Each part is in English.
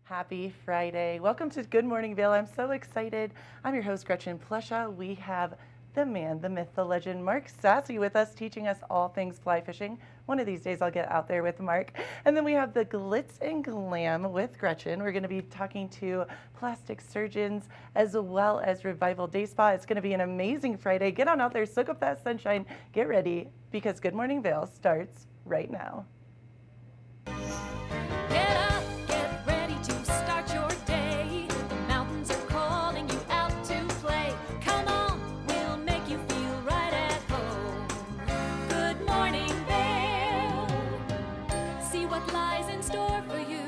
Happy Friday. Welcome to Good Morning Vail. I'm so excited. I'm your host, Gretchen Plesha. We have the man, the myth, the legend, Mark Sassy with us, teaching us all things fly fishing. One of these days I'll get out there with Mark. And then we have the glitz and glam with Gretchen. We're going to be talking to plastic surgeons as well as Revival Day Spa. It's going to be an amazing Friday. Get on out there, soak up that sunshine, get ready, because Good Morning Vail starts right now. Get up, get ready to start your day. The mountains are calling you out to play. Come on, we'll make you feel right at home. Good morning, Vail. See what lies in store for you.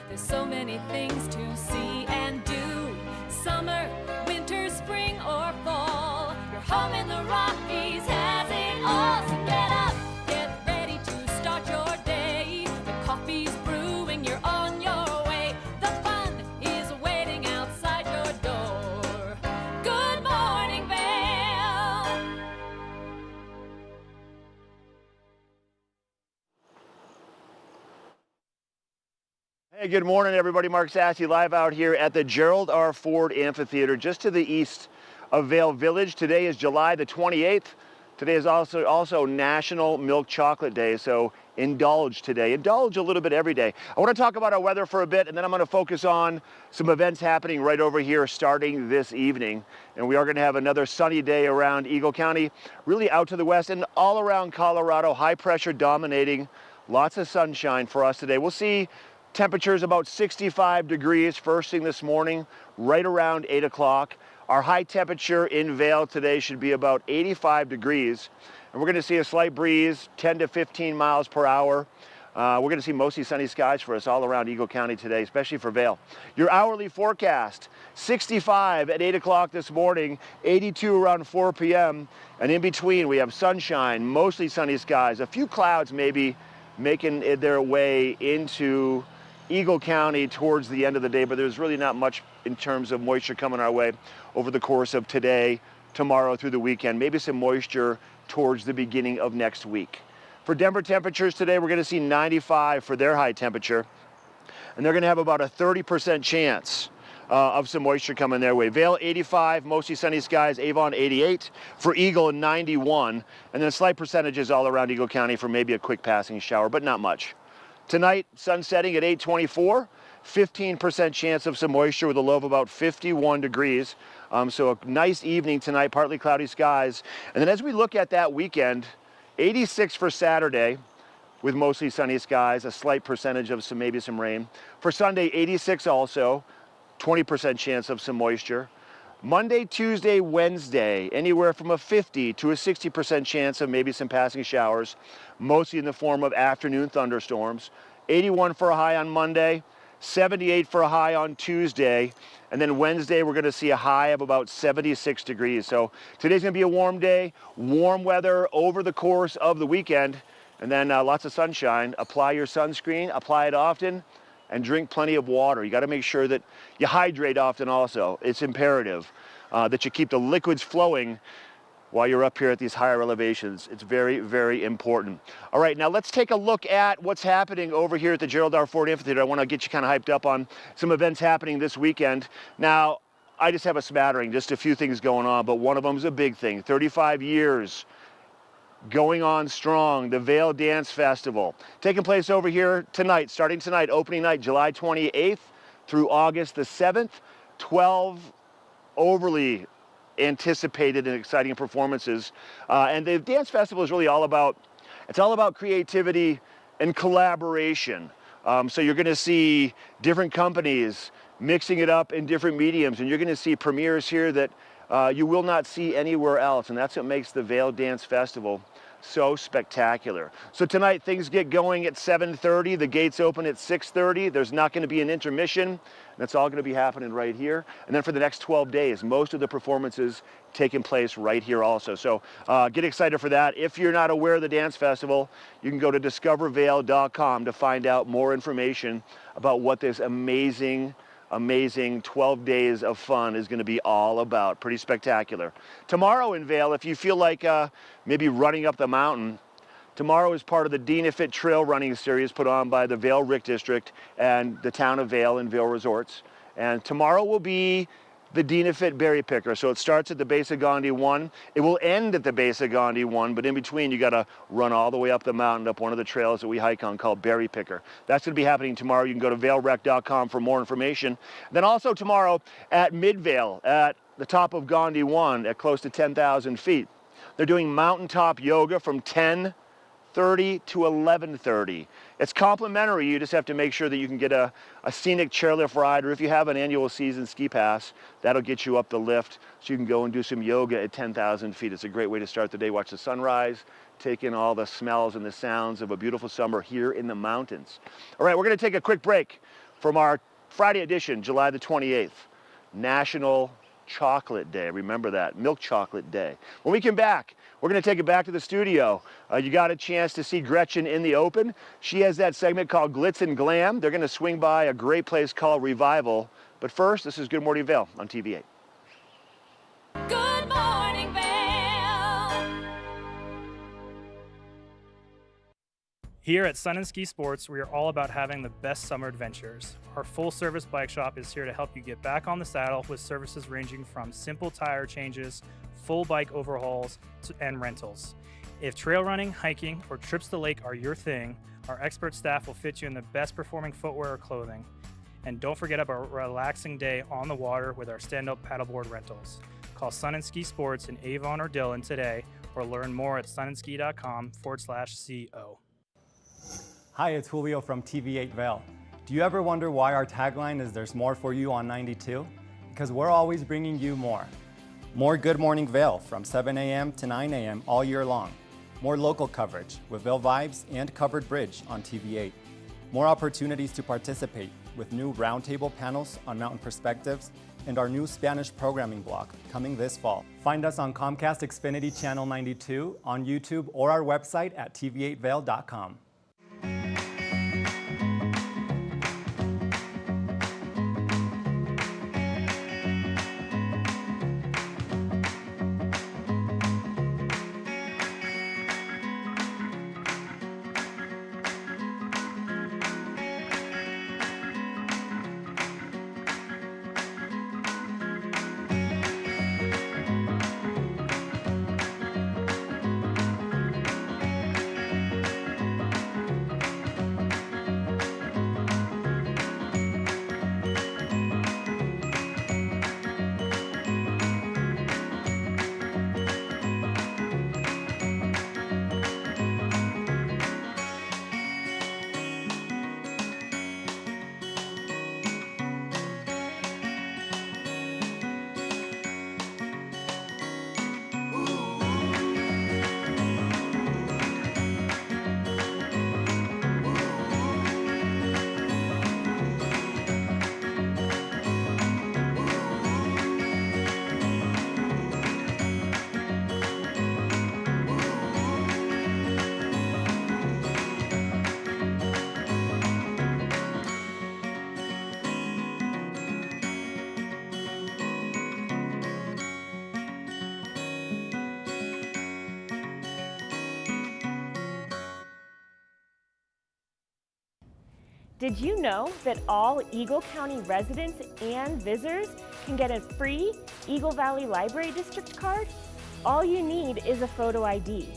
There's so many things to see and do. Summer, winter, spring, or fall. Your home in the Rockies has it all. So get up, get ready to start your day. The coffee's brewing, you're on your way. The fun is waiting outside your door. Good morning, Vail. Hey, good morning, everybody. Mark Sassy live out here at the Gerald R. Ford Amphitheater, just to the east of Vail Village. Today is July the 28th. Today is also National Milk Chocolate Day, so indulge today. Indulge a little bit every day. I want to talk about our weather for a bit, and then I'm going to focus on some events happening right over here starting this evening. And we are going to have another sunny day around Eagle County, really out to the west and all around Colorado. High pressure dominating. Lots of sunshine for us today. We'll see temperatures about 65 degrees first thing this morning, right around 8 o'clock. Our high temperature in Vail today should be about 85 degrees. And we're going to see a slight breeze, 10 to 15 miles per hour. We're going to see mostly sunny skies for us all around Eagle County today, especially for Vail. Your hourly forecast, 65 at 8 o'clock this morning, 82 around 4 p.m. And in between, we have sunshine, mostly sunny skies, a few clouds maybe making their way into Eagle County towards the end of the day, but there's really not much in terms of moisture coming our way over the course of today, tomorrow, through the weekend. Maybe some moisture towards the beginning of next week. For Denver temperatures today, we're going to see 95 for their high temperature, and they're going to have about a 30% chance of some moisture coming their way. Vail 85, mostly sunny skies. Avon 88. For Eagle 91, and then slight percentages all around Eagle County for maybe a quick passing shower, but not much. Tonight, sun setting at 8:24, 15% chance of some moisture with a low of about 51 degrees. So a nice evening tonight, partly cloudy skies. And then as we look at that weekend, 86 for Saturday with mostly sunny skies, a slight percentage of maybe some rain. For Sunday, 86 also, 20% chance of some moisture. Monday, Tuesday, Wednesday, anywhere from a 50 to a 60% chance of maybe some passing showers, mostly in the form of afternoon thunderstorms. 81 for a high on Monday, 78 for a high on Tuesday, and then Wednesday we're going to see a high of about 76 degrees. So today's going to be a warm day, warm weather over the course of the weekend, and then lots of sunshine. Apply your sunscreen, apply it often, and drink plenty of water. You got to make sure that you hydrate often also. It's imperative that you keep the liquids flowing while you're up here at these higher elevations. It's very, very important. All right, now let's take a look at what's happening over here at the Gerald R. Ford Amphitheater. I want to get you kind of hyped up on some events happening this weekend. Now, I just have a smattering, just a few things going on, but one of them is a big thing. 35 years going on strong, the Vail Dance Festival. Taking place over here tonight, starting tonight, opening night, July 28th through August the 7th. 12 overly anticipated and exciting performances. And the Dance Festival is really all about creativity and collaboration. So you're going to see different companies mixing it up in different mediums, and you're going to see premieres here that you will not see anywhere else, and that's what makes the Vail Dance Festival so spectacular. So tonight things get going at 7:30. The gates open at 6:30. There's not going to be an intermission. That's all going to be happening right here. And then for the next 12 days, most of the performances taking place right here also. So get excited for that. If you're not aware of the Dance Festival, you can go to discovervail.com to find out more information about what this amazing 12 days of fun is going to be all about. Pretty spectacular. Tomorrow in Vail, if you feel like maybe running up the mountain, Tomorrow is part of the Dina-Fit Trail running series put on by the Vail Rick District and the town of Vail and Vail Resorts. And tomorrow will be the Dina-Fit Berry Picker. So it starts at the base of Gandhi 1. It will end at the base of Gandhi 1, but in between you got to run all the way up the mountain, up one of the trails that we hike on called Berry Picker. That's going to be happening tomorrow. You can go to vailrec.com for more information. Then also tomorrow at Midvale, at the top of Gandhi 1 at close to 10,000 feet. They're doing mountaintop yoga from 10:30 to 11:30. It's complimentary. You just have to make sure that you can get a scenic chairlift ride, or if you have an annual season ski pass, that'll get you up the lift so you can go and do some yoga at 10,000 feet. It's a great way to start the day. Watch the sunrise, take in all the smells and the sounds of a beautiful summer here in the mountains. All right, we're going to take a quick break from our Friday edition, July the 28th, National Chocolate Day. Remember that, Milk Chocolate Day. When we come back, we're going to take it back to the studio. You got a chance to see Gretchen in the open. She has that segment called Glitz and Glam. They're going to swing by a great place called Revival. But first, this is Good Morning Vail on TV8. Good morning, Vail. Here at Sun and Ski Sports, we are all about having the best summer adventures. Our full-service bike shop is here to help you get back on the saddle with services ranging from simple tire changes, full bike overhauls, and rentals. If trail running, hiking, or trips to the lake are your thing, our expert staff will fit you in the best performing footwear or clothing. And don't forget about a relaxing day on the water with our stand-up paddleboard rentals. Call Sun and Ski Sports in Avon or Dillon today, or learn more at sunandski.com/CO. Hi, it's Julio from TV8 Vail. Do you ever wonder why our tagline is "There's more for you on 92"? Because we're always bringing you more. More Good Morning Vail from 7 a.m. to 9 a.m. all year long. More local coverage with Vail Vibes and Covered Bridge on TV8. More opportunities to participate with new roundtable panels on mountain perspectives and our new Spanish programming block coming this fall. Find us on Comcast Xfinity Channel 92, on YouTube, or our website at tv8vail.com. Did you know that all Eagle County residents and visitors can get a free Eagle Valley Library District card? All you need is a photo ID.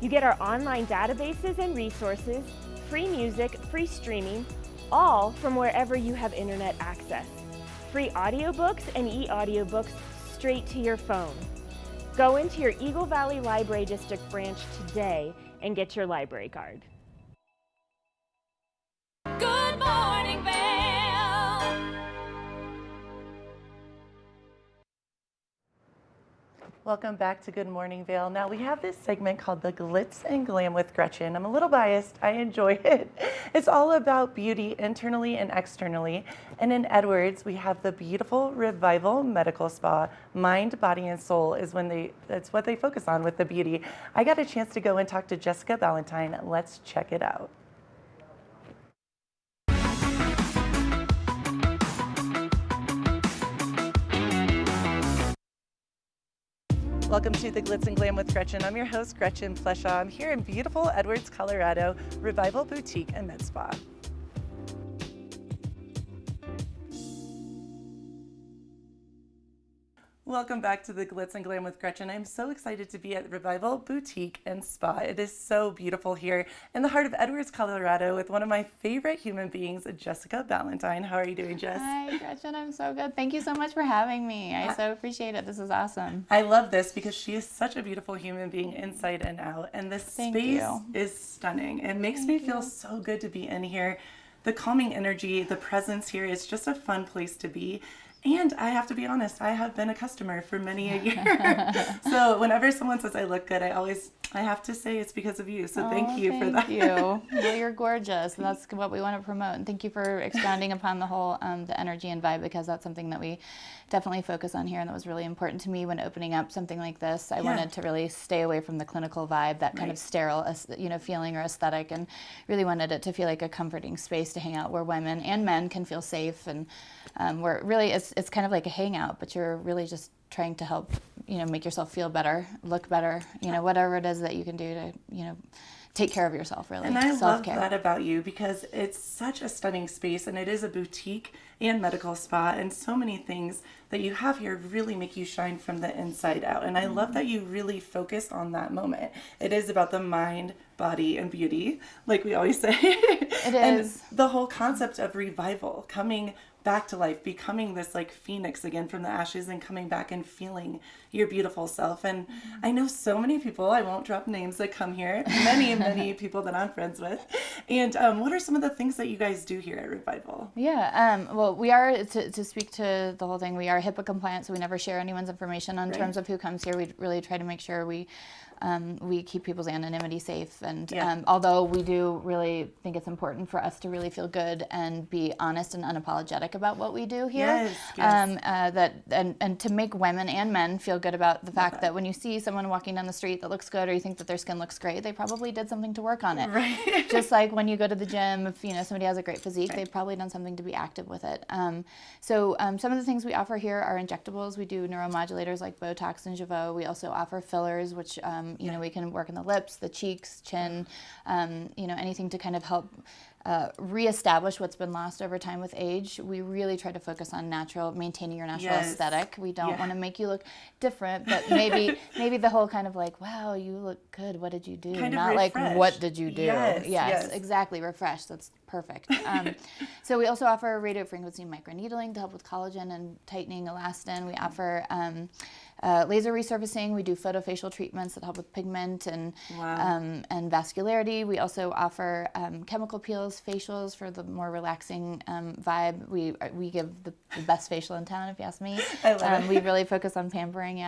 You get our online databases and resources, free music, free streaming, all from wherever you have internet access. Free audiobooks and e-audiobooks straight to your phone. Go into your Eagle Valley Library District branch today and get your library card. Good morning, Vail. Welcome back to Good Morning Vail. Now we have this segment called the Glitz and Glam with Gretchen. I'm a little biased. I enjoy it. It's all about beauty internally and externally. And in Edwards, we have the beautiful Revival Medical Spa. Mind, body, and soul that's what they focus on with the beauty. I got a chance to go and talk to Jessica Ballantyne. Let's check it out. Welcome to the Glitz and Glam with Gretchen. I'm your host, Gretchen Pleshaw. I'm here in beautiful Edwards, Colorado, Revival Boutique and Med Spa. Welcome back to the Glitz and Glam with Gretchen. I'm so excited to be at Revival Boutique and Spa. It is so beautiful here in the heart of Edwards, Colorado with one of my favorite human beings, Jessica Ballantyne. How are you doing, Jess? Hi, Gretchen. I'm so good. Thank you so much for having me. I so appreciate it. This is awesome. I love this because she is such a beautiful human being inside and out. And this space is stunning. It makes me feel so good to be in here. The calming energy, the presence here is just a fun place to be. And I have to be honest, I have been a customer for many a year. So whenever someone says I look good, I have to say it's because of you. So thank you for that. Thank you. Well, you're gorgeous. And that's what we want to promote. And thank you for expounding upon the whole the energy and vibe, because that's something that we definitely focus on here. And that was really important to me when opening up something like this. I wanted to really stay away from the clinical vibe, that kind of sterile, feeling or aesthetic, and really wanted it to feel like a comforting space to hang out where women and men can feel safe. And where really it's kind of like a hangout, but you're really just trying to help, make yourself feel better, look better, whatever it is that you can do to, take care of yourself, really. And I Self-care. love that about you, because it's such a stunning space, and it is a boutique and medical spa, and so many things that you have here really make you shine from the inside out. And I love that you really focus on that moment. It is about the mind, body, and beauty, like we always say. It is. And the whole concept of revival, coming back to life, becoming this like phoenix again from the ashes, and coming back and feeling your beautiful self. And I know so many people, I won't drop names, that come here, many people that I'm friends with. And what are some of the things that you guys do here at Revival? Yeah, well, we are, to speak to the whole thing, we are HIPAA compliant, so we never share anyone's information in terms of who comes here. We really try to make sure we keep people's anonymity safe. And although we do really think it's important for us to really feel good and be honest and unapologetic about what we do here, and to make women and men feel good about the fact that when you see someone walking down the street that looks good, or you think that their skin looks great, they probably did something to work on it. Right. Just like when you go to the gym, if somebody has a great physique, they've probably done something to be active with it. So some of the things we offer here are injectables. We do neuromodulators like Botox and Jeuveau. We also offer fillers, which we can work in the lips, the cheeks, chin, anything to kind of help reestablish what's been lost over time with age. We really try to focus on maintaining your natural aesthetic. We don't want to make you look different, but maybe the whole kind of like, wow, you look good, what did you do? Kind Not of like, refresh. what did you do? Yes, Exactly, refresh. That's perfect. So we also offer radio frequency microneedling to help with collagen and tightening elastin. We offer laser resurfacing. We do photofacial treatments that help with pigment and vascularity. We also offer chemical peels, facials for the more relaxing vibe. We give the best facial in town, if you ask me. I love it. We really focus on pampering,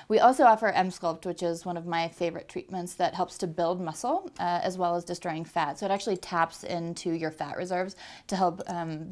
We also offer M-Sculpt, which is one of my favorite treatments that helps to build muscle as well as destroying fat. So it actually taps into your fat reserves to help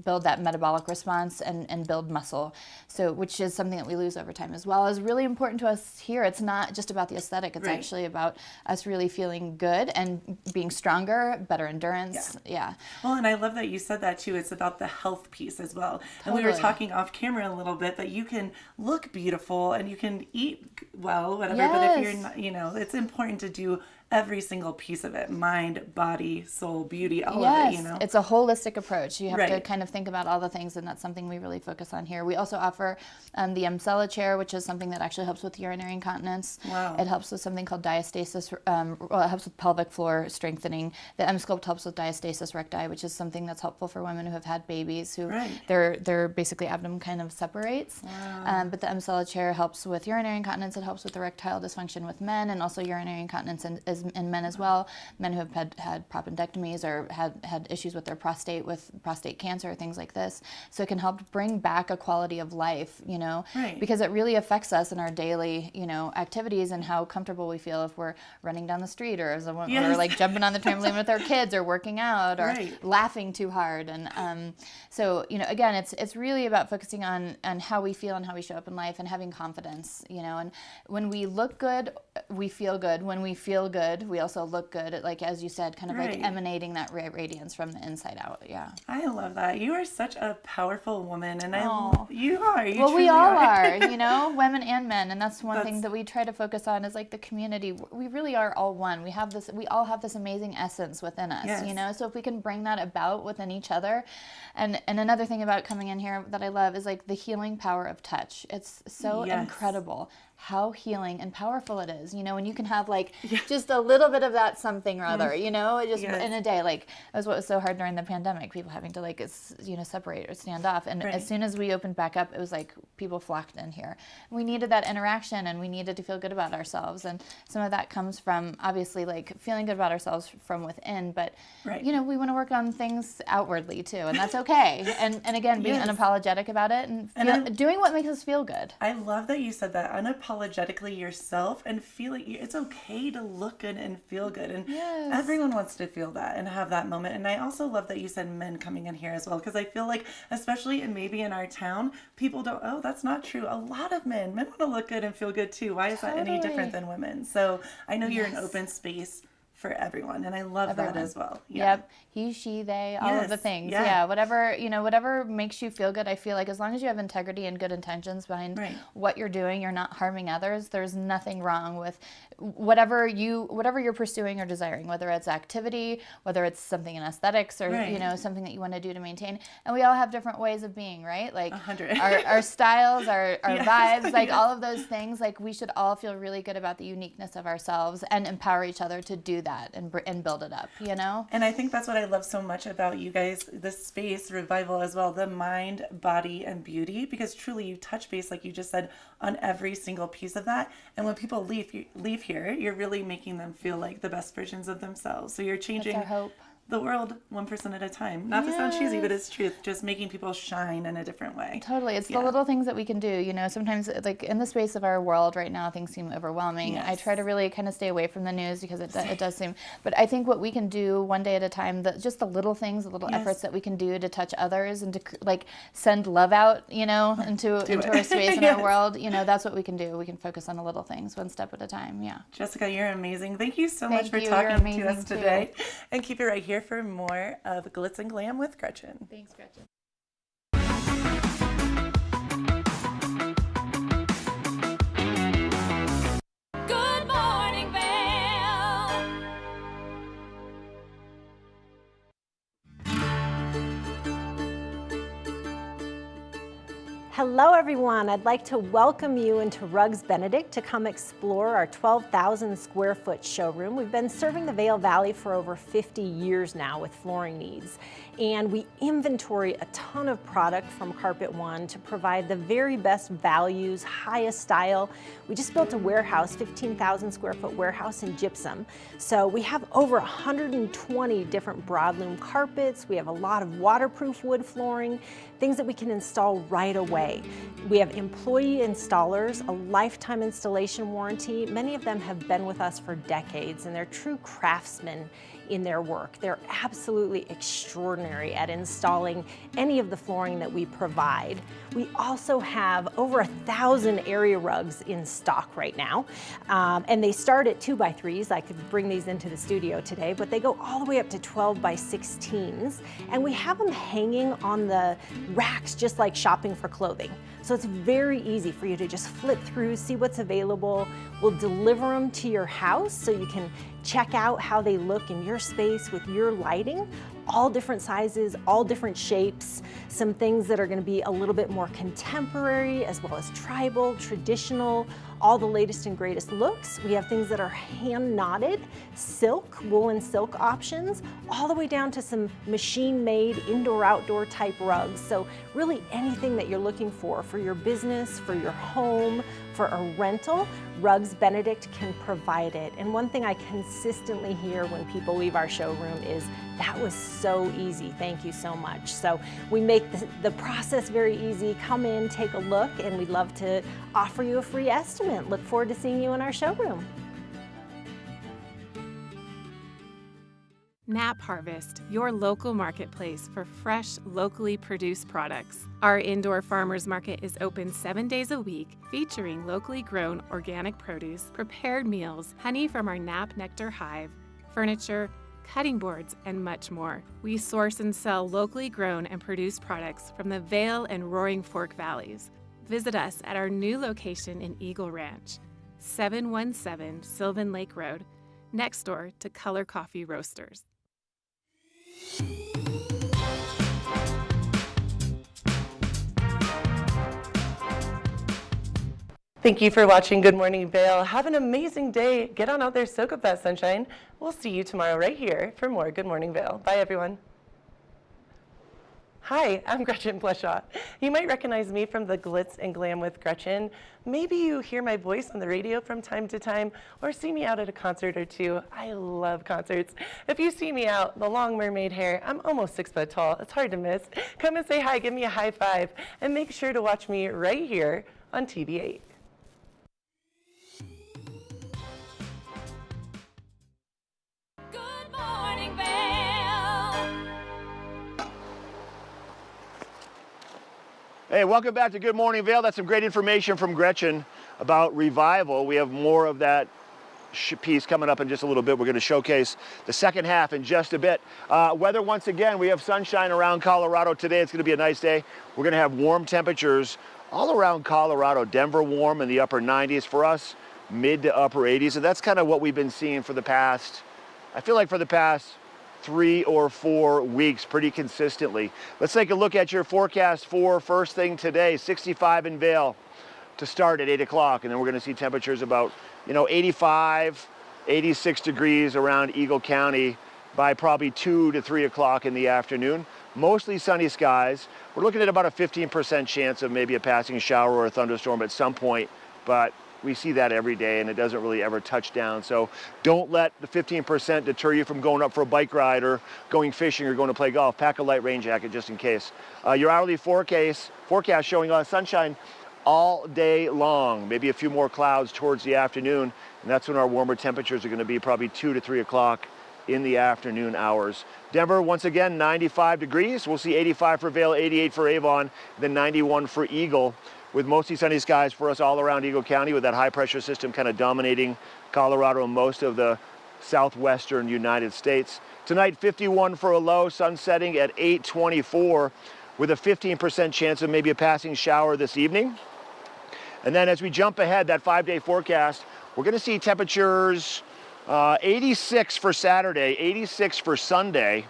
build that metabolic response and build muscle, which is something that we lose over time as well. Is really important to us here. It's not just about the aesthetic. It's actually about us really feeling good and being stronger, better endurance. Yeah. Well, and I love that you said that too. It's about the health piece as well. And we were talking off camera a little bit that you can look beautiful and you can eat well, whatever. But if you're not, it's important to do every single piece of it: mind, body, soul, beauty, all of it, It's a holistic approach. You have to kind of think about all the things, and that's something we really focus on here. We also offer the Emcella chair, which is something that actually helps with urinary incontinence. Wow. It helps with something called diastasis, it helps with pelvic floor strengthening. The M-Sculpt helps with diastasis recti, which is something that's helpful for women who have had babies, who their basically abdomen kind of separates. Wow. But the Emcella chair helps with urinary incontinence. It helps with erectile dysfunction with men, and also urinary incontinence in men as well. Men who have had propendectomies or had issues with their prostate, with prostate cancer, things like this. So it can help bring back a quality of life, because it really affects us in our daily, activities and how comfortable we feel if we're running down the street, or as we're like jumping on the trampoline with our kids, or working out. out or Right. laughing too hard. And so, again, it's really about focusing on how we feel and how we show up in life and having confidence, and when we look good, we feel good. When we feel good, we also look good, like, as you said, kind of like Right. emanating that radiance from the inside out. Yeah. I love that. You are such a powerful woman, and Aw. you are. You Well, we truly all are, women and men, and that's one That's- thing that we try to focus on is like the community. We really are all one. We all have this amazing essence within us, Yes. So if we can bring that about within each other, and another thing about coming in here that I love is like the healing power of touch. It's so Yes. incredible how healing and powerful it is, when you can have like just a little bit of that something or other, just Yes. in a day. Like, that was what was so hard during the pandemic, people having to separate or stand off. And Right. as soon as we opened back up, it was like people flocked in here. We needed that interaction and we needed to feel good about ourselves. And some of that comes from obviously like feeling good about ourselves from within, but Right. we want to work on things outwardly too, and that's okay. And again, being Yes. unapologetic about it and doing what makes us feel good. I love that you said that, unapologetically yourself, and feeling it's okay to look good and feel good. And Yes. everyone wants to feel that and have that moment. And I also love that you said men coming in here as well, because I feel like, especially maybe in our town, people don't, oh, that's not true. A lot of men want to look good and feel good too. Why is that any Totally. different than women? So I know you're an Yes. open space for everyone, and I love that Everyone. as well. Yeah. Yep. He, she, they, all of the Yes. things. Yeah. Yeah. Whatever makes you feel good. I feel like as long as you have integrity and good intentions behind Right. what you're doing, you're not harming others. There's nothing wrong with whatever you're pursuing or desiring, whether it's activity, whether it's something in aesthetics or, Right. something that you want to do to maintain. And we all have different ways of being, right? Like 100. our styles, our Yes. vibes, like Yes. all of those things, like we should all feel really good about the uniqueness of ourselves and empower each other to do that and build it up, And I think that's what I love so much about you guys, this space, Revival as well, the mind, body, and beauty, because truly you touch base, like you just said, on every single piece of that. And when people leave here, you're really making them feel like the best versions of themselves. So you're changing our hope. the world one person at a time. Not to sound cheesy, but it's truth. Just making people shine in a different way. Totally. It's Yeah. the little things that we can do. Sometimes like in the space of our world right now, things seem overwhelming. I Yes. try to really kind of stay away from the news because it does seem, but I think what we can do one day at a time, just the little things, the little Yes. efforts that we can do to touch others and to like send love out, into our space and Yes. our world, that's what we can do. We can focus on the little things one step at a time. Yeah. Jessica, you're amazing. Thank you so much Thank for you. You're talking to amazing us too. today. And keep it right here for more of Glitz and Glam with Gretchen. Thanks, Gretchen. Good morning, Vail. Hello everyone, I'd like to welcome you into Rugs Benedict to come explore our 12,000 square foot showroom. We've been serving the Vail Valley for over 50 years now with flooring needs, and we inventory a ton of product from Carpet One to provide the very best values, highest style. We just built a warehouse, 15,000 square foot warehouse in gypsum. So we have over 120 different broadloom carpets. We have a lot of waterproof wood flooring, things that we can install right away. We have employee installers, a lifetime installation warranty. Many of them have been with us for decades, and they're true craftsmen in their work. They're absolutely extraordinary at installing any of the flooring that we provide. We also have over 1,000 area rugs in stock right now, and they start at 2x3s. I could bring these into the studio today, but they go all the way up to 12x16s, and we have them hanging on the racks just like shopping for clothing. So it's very easy for you to just flip through, see what's available. We'll deliver them to your house so you can check out how they look in your space with your lighting. All different sizes, all different shapes, some things that are going to be a little bit more contemporary as well as tribal, traditional, all the latest and greatest looks. We have things that are hand knotted, silk, wool and silk options, all the way down to some machine-made indoor-outdoor type rugs. So really anything that you're looking for your business, for your home, for a rental, Rugs Benedict can provide it. And one thing I consistently hear when people leave our showroom is, that was so easy, thank you so much. So we make the process very easy. Come in, take a look, and we'd love to offer you a free estimate. Look forward to seeing you in our showroom. Nap Harvest, your local marketplace for fresh, locally produced products. Our indoor farmers market is open 7 days a week, featuring locally grown organic produce, prepared meals, honey from our Nap Nectar hive, furniture, cutting boards, and much more. We source and sell locally grown and produced products from the Vail and Roaring Fork Valleys. Visit us at our new location in Eagle Ranch, 717 Sylvan Lake Road, next door to Color Coffee Roasters. Thank you for watching Good Morning Vail. Have an amazing day. Get on out there, soak up that sunshine. We'll see you tomorrow right here for more Good Morning Vail. Bye, everyone. Hi, I'm Gretchen Pleshaw. You might recognize me from the Glitz and Glam with Gretchen. Maybe you hear my voice on the radio from time to time or see me out at a concert or two. I love concerts. If you see me out, the long mermaid hair, I'm almost 6 foot tall. It's hard to miss. Come and say hi, give me a high five, and make sure to watch me right here on TV8. Good morning, Vail. Hey, welcome back to Good Morning Vail. That's some great information from Gretchen about Revival. We have more of that piece coming up in just a little bit. We're going to showcase the second half in just a bit. Weather, once again, we have sunshine around Colorado today. It's going to be a nice day. We're going to have warm temperatures all around Colorado. Denver warm in the upper 90s. For us, mid to upper 80s. And that's kind of what we've been seeing for the past, I feel like for the past 3 or 4 weeks pretty consistently. Let's take a look at your forecast for first thing today. 65 in Vail to start at 8 o'clock, and then we're going to see temperatures about 85, 86 degrees around Eagle County by probably 2 to 3 o'clock in the afternoon. Mostly sunny skies. We're looking at about a 15% chance of maybe a passing shower or a thunderstorm at some point, but we see that every day and it doesn't really ever touch down. So don't let the 15% deter you from going up for a bike ride or going fishing or going to play golf. Pack a light rain jacket just in case. Your hourly forecast showing sunshine all day long, maybe a few more clouds towards the afternoon, and that's when our warmer temperatures are going to be probably 2 to 3 o'clock in the afternoon hours. Denver, once again, 95 degrees. We'll see 85 for Vail, 88 for Avon, then 91 for Eagle, with mostly sunny skies for us all around Eagle County, with that high pressure system kind of dominating Colorado and most of the southwestern United States. Tonight, 51 for a low, sun setting at 8:24, with a 15% chance of maybe a passing shower this evening. And then as we jump ahead, that 5-day forecast, we're going to see temperatures 86 for Saturday, 86 for Sunday.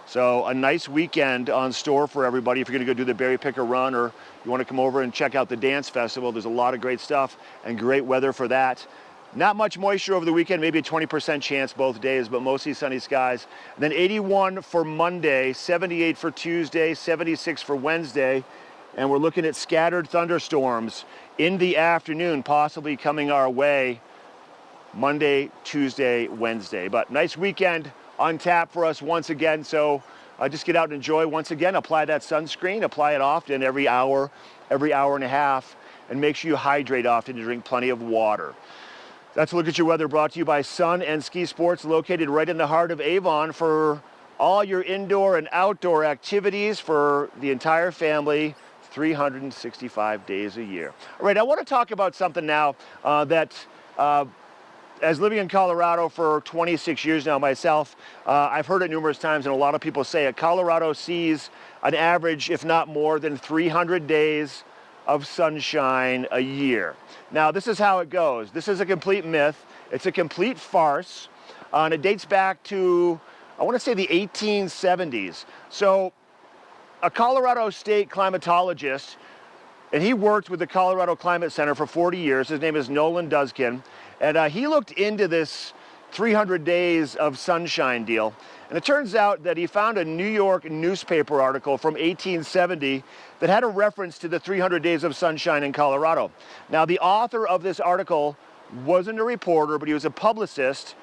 So a nice weekend on store for everybody. If you're going to go do the berry picker run, or you want to come over and check out the dance festival, there's a lot of great stuff and great weather for that. Not much moisture over the weekend, maybe a 20% chance both days, but mostly sunny skies. And then 81 for Monday, 78 for Tuesday, 76 for Wednesday. And we're looking at scattered thunderstorms in the afternoon, possibly coming our way Monday, Tuesday, Wednesday. But nice weekend on tap for us once again. So just get out and enjoy. Once again, apply that sunscreen, apply it often, every hour and a half, and make sure you hydrate often and drink plenty of water. That's a look at your weather, brought to you by Sun and Ski Sports, located right in the heart of Avon, for all your indoor and outdoor activities for the entire family, 365 days a year. All right, I want to talk about something now as living in Colorado for 26 years now myself, I've heard it numerous times, and a lot of people say it. Colorado sees an average, if not more than 300 days of sunshine a year. Now, this is how it goes. This is a complete myth. It's a complete farce, and it dates back to, I want to say, the 1870s. So a Colorado state climatologist, and he worked with the Colorado Climate Center for 40 years. His name is Nolan Duskin. And he looked into this 300 days of sunshine deal. And it turns out that he found a New York newspaper article from 1870 that had a reference to the 300 days of sunshine in Colorado. Now, the author of this article wasn't a reporter, but he was a publicist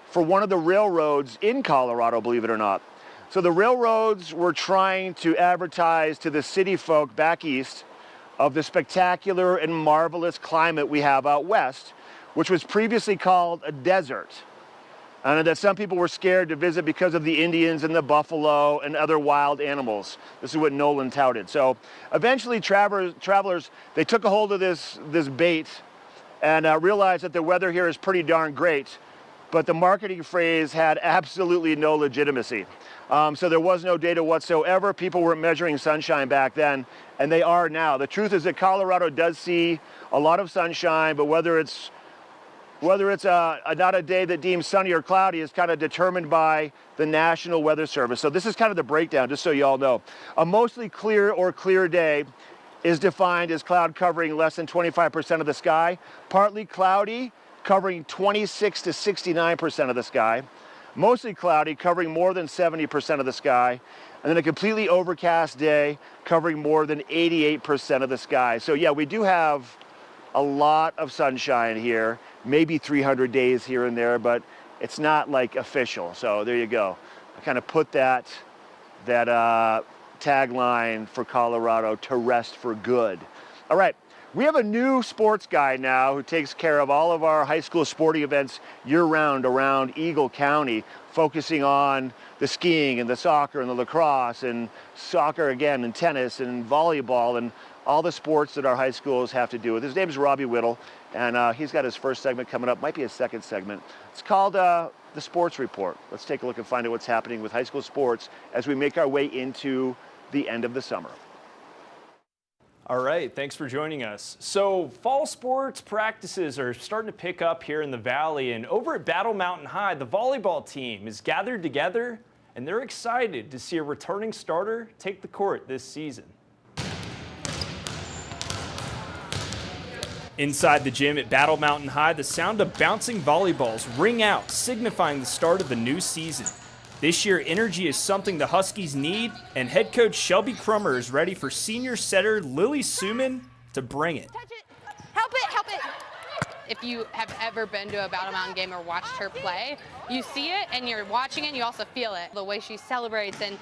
for one of the railroads in Colorado, believe it or not. So the railroads were trying to advertise to the city folk back east of the spectacular and marvelous climate we have out west, which was previously called a desert. and that some people were scared to visit because of the Indians and the buffalo and other wild animals. This is what Nolan touted. So eventually travelers, they took a hold of this bait and realized that the weather here is pretty darn great, but the marketing phrase had absolutely no legitimacy. So there was no data whatsoever. People weren't measuring sunshine back then, and they are now. The truth is that Colorado does see a lot of sunshine, but whether it's not a day that deems sunny or cloudy is kind of determined by the National Weather Service. So this is kind of the breakdown, just so you all know. A mostly clear or clear day is defined as cloud covering less than 25% of the sky, partly cloudy covering 26 to 69% of the sky, mostly cloudy covering more than 70% of the sky, and then a completely overcast day covering more than 88% of the sky. So yeah, we do have a lot of sunshine here, maybe 300 days here and there, but it's not like official. So there you go. I kind of put that tagline for Colorado to rest for good. All right, we have a new sports guy now who takes care of all of our high school sporting events year-round around Eagle County, focusing on the skiing and the soccer and the lacrosse and soccer again and tennis and volleyball and all the sports that our high schools have to do with. His name is Robbie Whittle, and he's got his first segment coming up, might be his second segment. It's called The Sports Report. Let's take a look and find out what's happening with high school sports as we make our way into the end of the summer. All right, thanks for joining us. So fall sports practices are starting to pick up here in the Valley, and over at Battle Mountain High, the volleyball team is gathered together, and they're excited to see a returning starter take the court this season. Inside the gym at Battle Mountain High, the sound of bouncing volleyballs ring out, signifying the start of the new season. This year, energy is something the Huskies need, and head coach Shelby Crummer is ready for senior setter Lily Suman to bring it. Touch it! Help it! Help it! If you have ever been to a Battle Mountain game or watched her play, you see it and you're watching it and you also feel it. The way she celebrates and,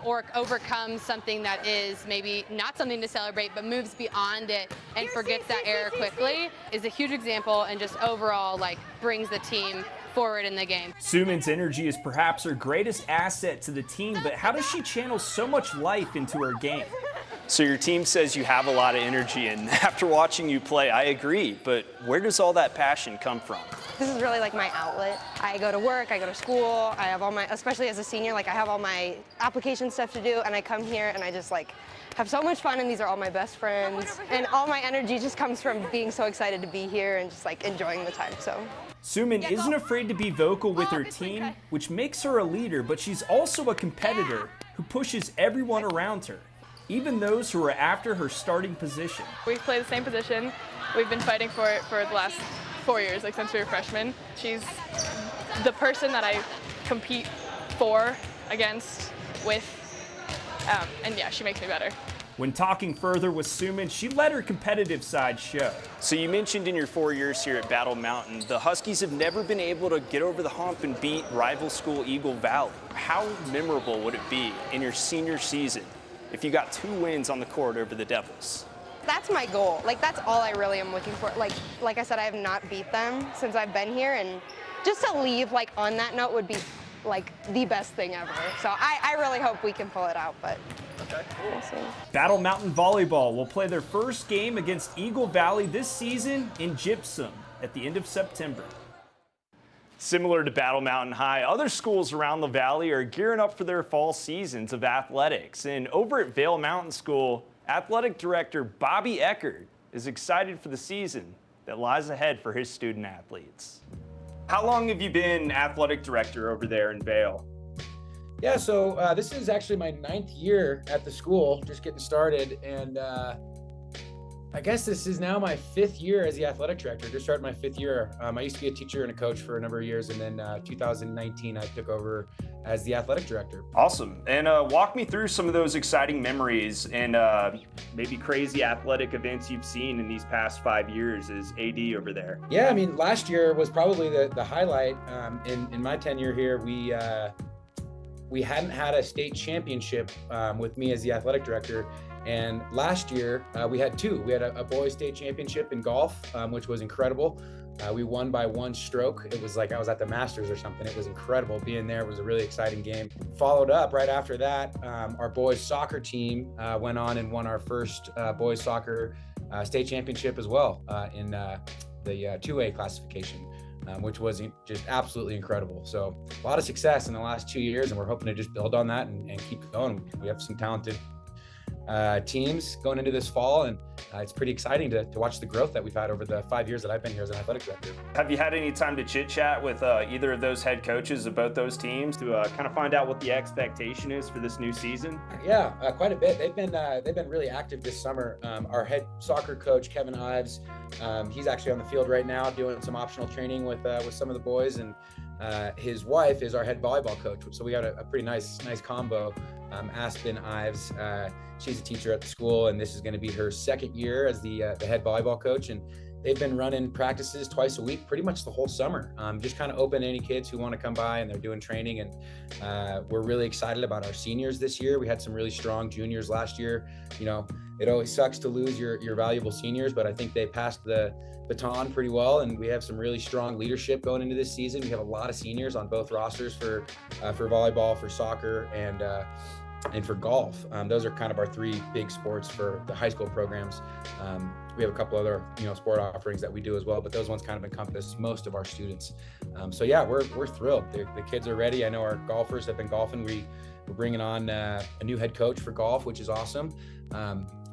or overcomes something that is maybe not something to celebrate but moves beyond it and forgets that error quickly is a huge example, and just overall brings the team forward in the game. Suman's energy is perhaps her greatest asset to the team, but how does she channel so much life into her game? So your team says you have a lot of energy, and after watching you play, I agree, but where does all that passion come from? This is really my outlet. I go to work, I go to school, I have all my, especially as a senior, I have all my application stuff to do, and I come here and I just have so much fun, and these are all my best friends, and all my energy just comes from being so excited to be here and just enjoying the time, so. Suman isn't afraid to be vocal with her team, which makes her a leader, but she's also a competitor who pushes everyone around her, even those who are after her starting position. We play the same position. We've been fighting for it for the last 4 years, since we were freshmen. She's the person that I compete against, with, and yeah, she makes me better. When talking further with Suman, she let her competitive side show. So you mentioned in your 4 years here at Battle Mountain, the Huskies have never been able to get over the hump and beat rival school Eagle Valley. How memorable would it be in your senior season if you got 2 wins on the court over the Devils? That's my goal. That's all I really am looking for. Like I said, I have not beat them since I've been here, and just to leave on that note would be the best thing ever. So I really hope we can pull it out, but we'll see. Battle Mountain Volleyball will play their first game against Eagle Valley this season in Gypsum at the end of September. Similar to Battle Mountain High, other schools around the Valley are gearing up for their fall seasons of athletics. And over at Vail Mountain School, Athletic Director Bobby Eckert is excited for the season that lies ahead for his student athletes. How long have you been athletic director over there in Vail? Yeah, so this is actually my 9th year at the school, just getting started, and I guess this is now my 5th year as the athletic director. Just started my 5th year. I used to be a teacher and a coach for a number of years, and then 2019 I took over as the athletic director. Awesome. And walk me through some of those exciting memories and maybe crazy athletic events you've seen in these past 5 years as AD over there. Yeah, I mean, last year was probably the highlight. In my tenure here, we hadn't had a state championship with me as the athletic director. And last year we had 2. We had a boys state championship in golf, which was incredible. We won by 1 stroke. It was like I was at the Masters or something. It was incredible being there. It was a really exciting game. Followed up right after that, our boys soccer team went on and won our first boys soccer state championship as well in the 2A classification, which was just absolutely incredible. So a lot of success in the last 2 years, and we're hoping to just build on that and keep going. We have some talented teams going into this fall, and it's pretty exciting to watch the growth that we've had over the 5 years that I've been here as an athletic director. Have you had any time to chit chat with either of those head coaches of both those teams to kind of find out what the expectation is for this new season? Yeah, quite a bit. They've been really active this summer. Our head soccer coach, Kevin Ives, he's actually on the field right now doing some optional training with some of the boys, and his wife is our head volleyball coach. So we got a pretty nice combo. Aspen Ives, she's a teacher at the school, and this is going to be her second year as the head volleyball coach. And they've been running practices twice a week, pretty much the whole summer. Just kind of open to any kids who want to come by, and they're doing training. And we're really excited about our seniors this year. We had some really strong juniors last year. You know, it always sucks to lose your valuable seniors, but I think they passed the baton pretty well, and we have some really strong leadership going into this season. We have a lot of seniors on both rosters for volleyball, for soccer, and for golf. Those are kind of our 3 big sports for the high school programs. We have a couple other sport offerings that we do as well, but those ones kind of encompass most of our students. So yeah, we're thrilled. The kids are ready. I know our golfers have been golfing. We're bringing on a new head coach for golf, which is awesome.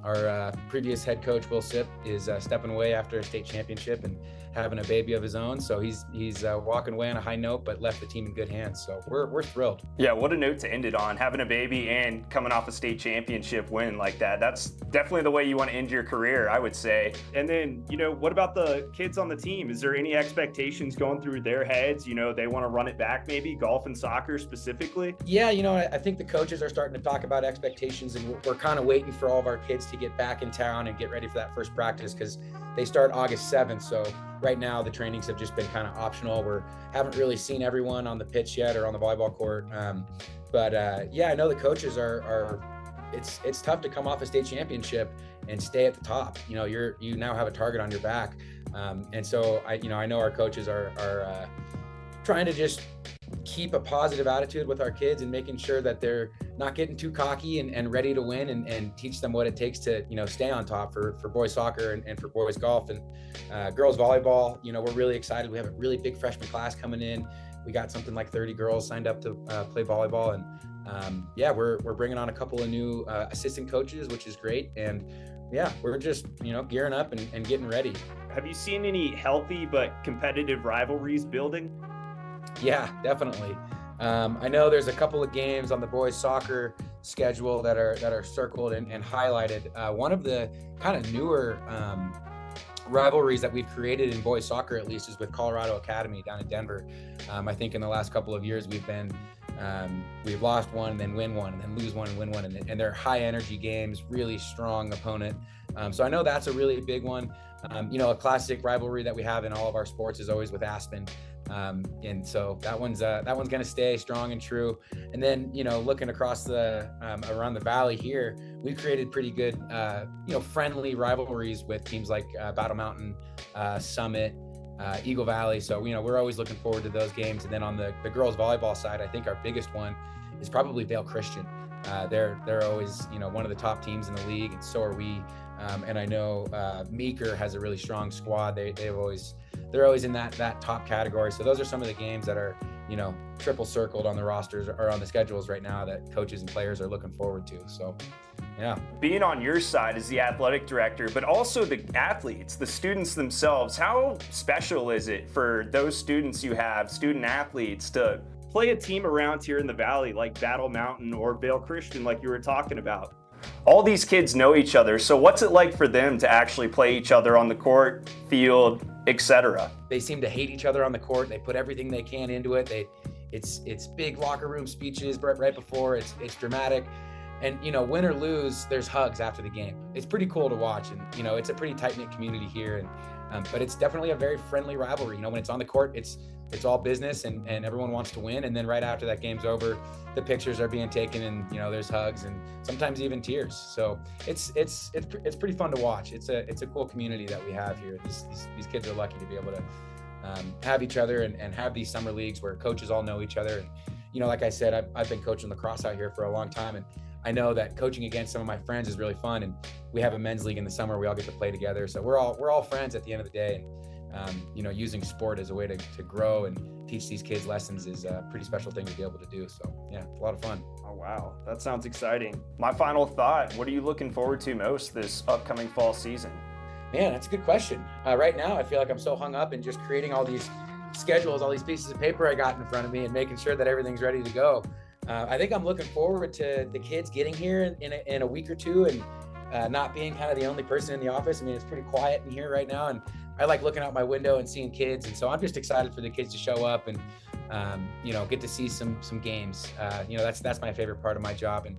Our previous head coach, Will Sipp, is stepping away after a state championship and having a baby of his own. So he's walking away on a high note, but left the team in good hands. So we're thrilled. Yeah, what a note to end it on. Having a baby and coming off a state championship win like that, that's definitely the way you want to end your career, I would say. And then, what about the kids on the team? Is there any expectations going through their heads? They want to run it back, maybe golf and soccer specifically? Yeah, I think the coaches are starting to talk about expectations, and we're kind of waiting for all of our kids to get back in town and get ready for that first practice, because they start August 7th. So right now the trainings have just been kind of optional. Haven't really seen everyone on the pitch yet or on the volleyball court. But I know the coaches are it's tough to come off a state championship and stay at the top. You now have a target on your back. And so I know our coaches are trying to just keep a positive attitude with our kids and making sure that they're not getting too cocky and ready to win, and teach them what it takes to stay on top for boys soccer and for boys golf and girls volleyball. We're really excited. We have a really big freshman class coming in. We got something like 30 girls signed up to play volleyball, and we're bringing on a couple of new assistant coaches, which is great. And we're just gearing up and getting ready. Have you seen any healthy but competitive rivalries building? Yeah, definitely. I know there's a couple of games on the boys soccer schedule that are circled and highlighted. One of the kind of newer rivalries that we've created in boys soccer, at least, is with Colorado Academy down in Denver. I think in the last couple of years we've lost one and then win one and then lose one and win one, and they're high energy games, really strong opponent. So I know that's a really big one. A classic rivalry that we have in all of our sports is always with Aspen. And so that one's going to stay strong and true. And then, looking across around the valley here, we've created pretty good, friendly rivalries with teams like Battle Mountain, Summit, Eagle Valley. So, we're always looking forward to those games. And then on the girls volleyball side, I think our biggest one is probably Vail Christian. They're always, one of the top teams in the league, and so are we. And I know Meeker has a really strong squad. They're always in that top category. So those are some of the games that are, triple circled on the rosters or on the schedules right now that coaches and players are looking forward to. So, yeah. Being on your side as the athletic director, but also the athletes, the students themselves, how special is it for those student athletes to play a team around here in the Valley like Battle Mountain or Vail Christian, like you were talking about? All these kids know each other, so what's it like for them to actually play each other on the court, field, etc.? They seem to hate each other on the court. They put everything they can into it. It's big locker room speeches right before. It's dramatic, and win or lose, there's hugs after the game. It's pretty cool to watch, and it's a pretty tight knit community here, and but it's definitely a very friendly rivalry. When it's on the court, it's all business, and everyone wants to win. And then right after that game's over, the pictures are being taken, and there's hugs and sometimes even tears. So it's pretty fun to watch. It's a cool community that we have here. These kids are lucky to be able have each other and have these summer leagues where coaches all know each other. And, you know, like I said, I've been coaching lacrosse out here for a long time, and I know that coaching against some of my friends is really fun. And we have a men's league in the summer. We all get to play together. So we're all friends at the end of the day. And, you know, using sport as a way to grow and teach these kids lessons is a pretty special thing to be able to do. So yeah, it's a lot of fun. Oh, wow. That sounds exciting. My final thought, what are you looking forward to most this upcoming fall season? Man, that's a good question. Right now, I feel like I'm so hung up in just creating all these schedules, all these pieces of paper I got in front of me and making sure that everything's ready to go. I think I'm looking forward to the kids getting here in a week or two and not being kind of the only person in the office. I mean, it's pretty quiet in here right now, and I like looking out my window and seeing kids. And so I'm just excited for the kids to show up and, you know, get to see some games. You know, that's my favorite part of my job. And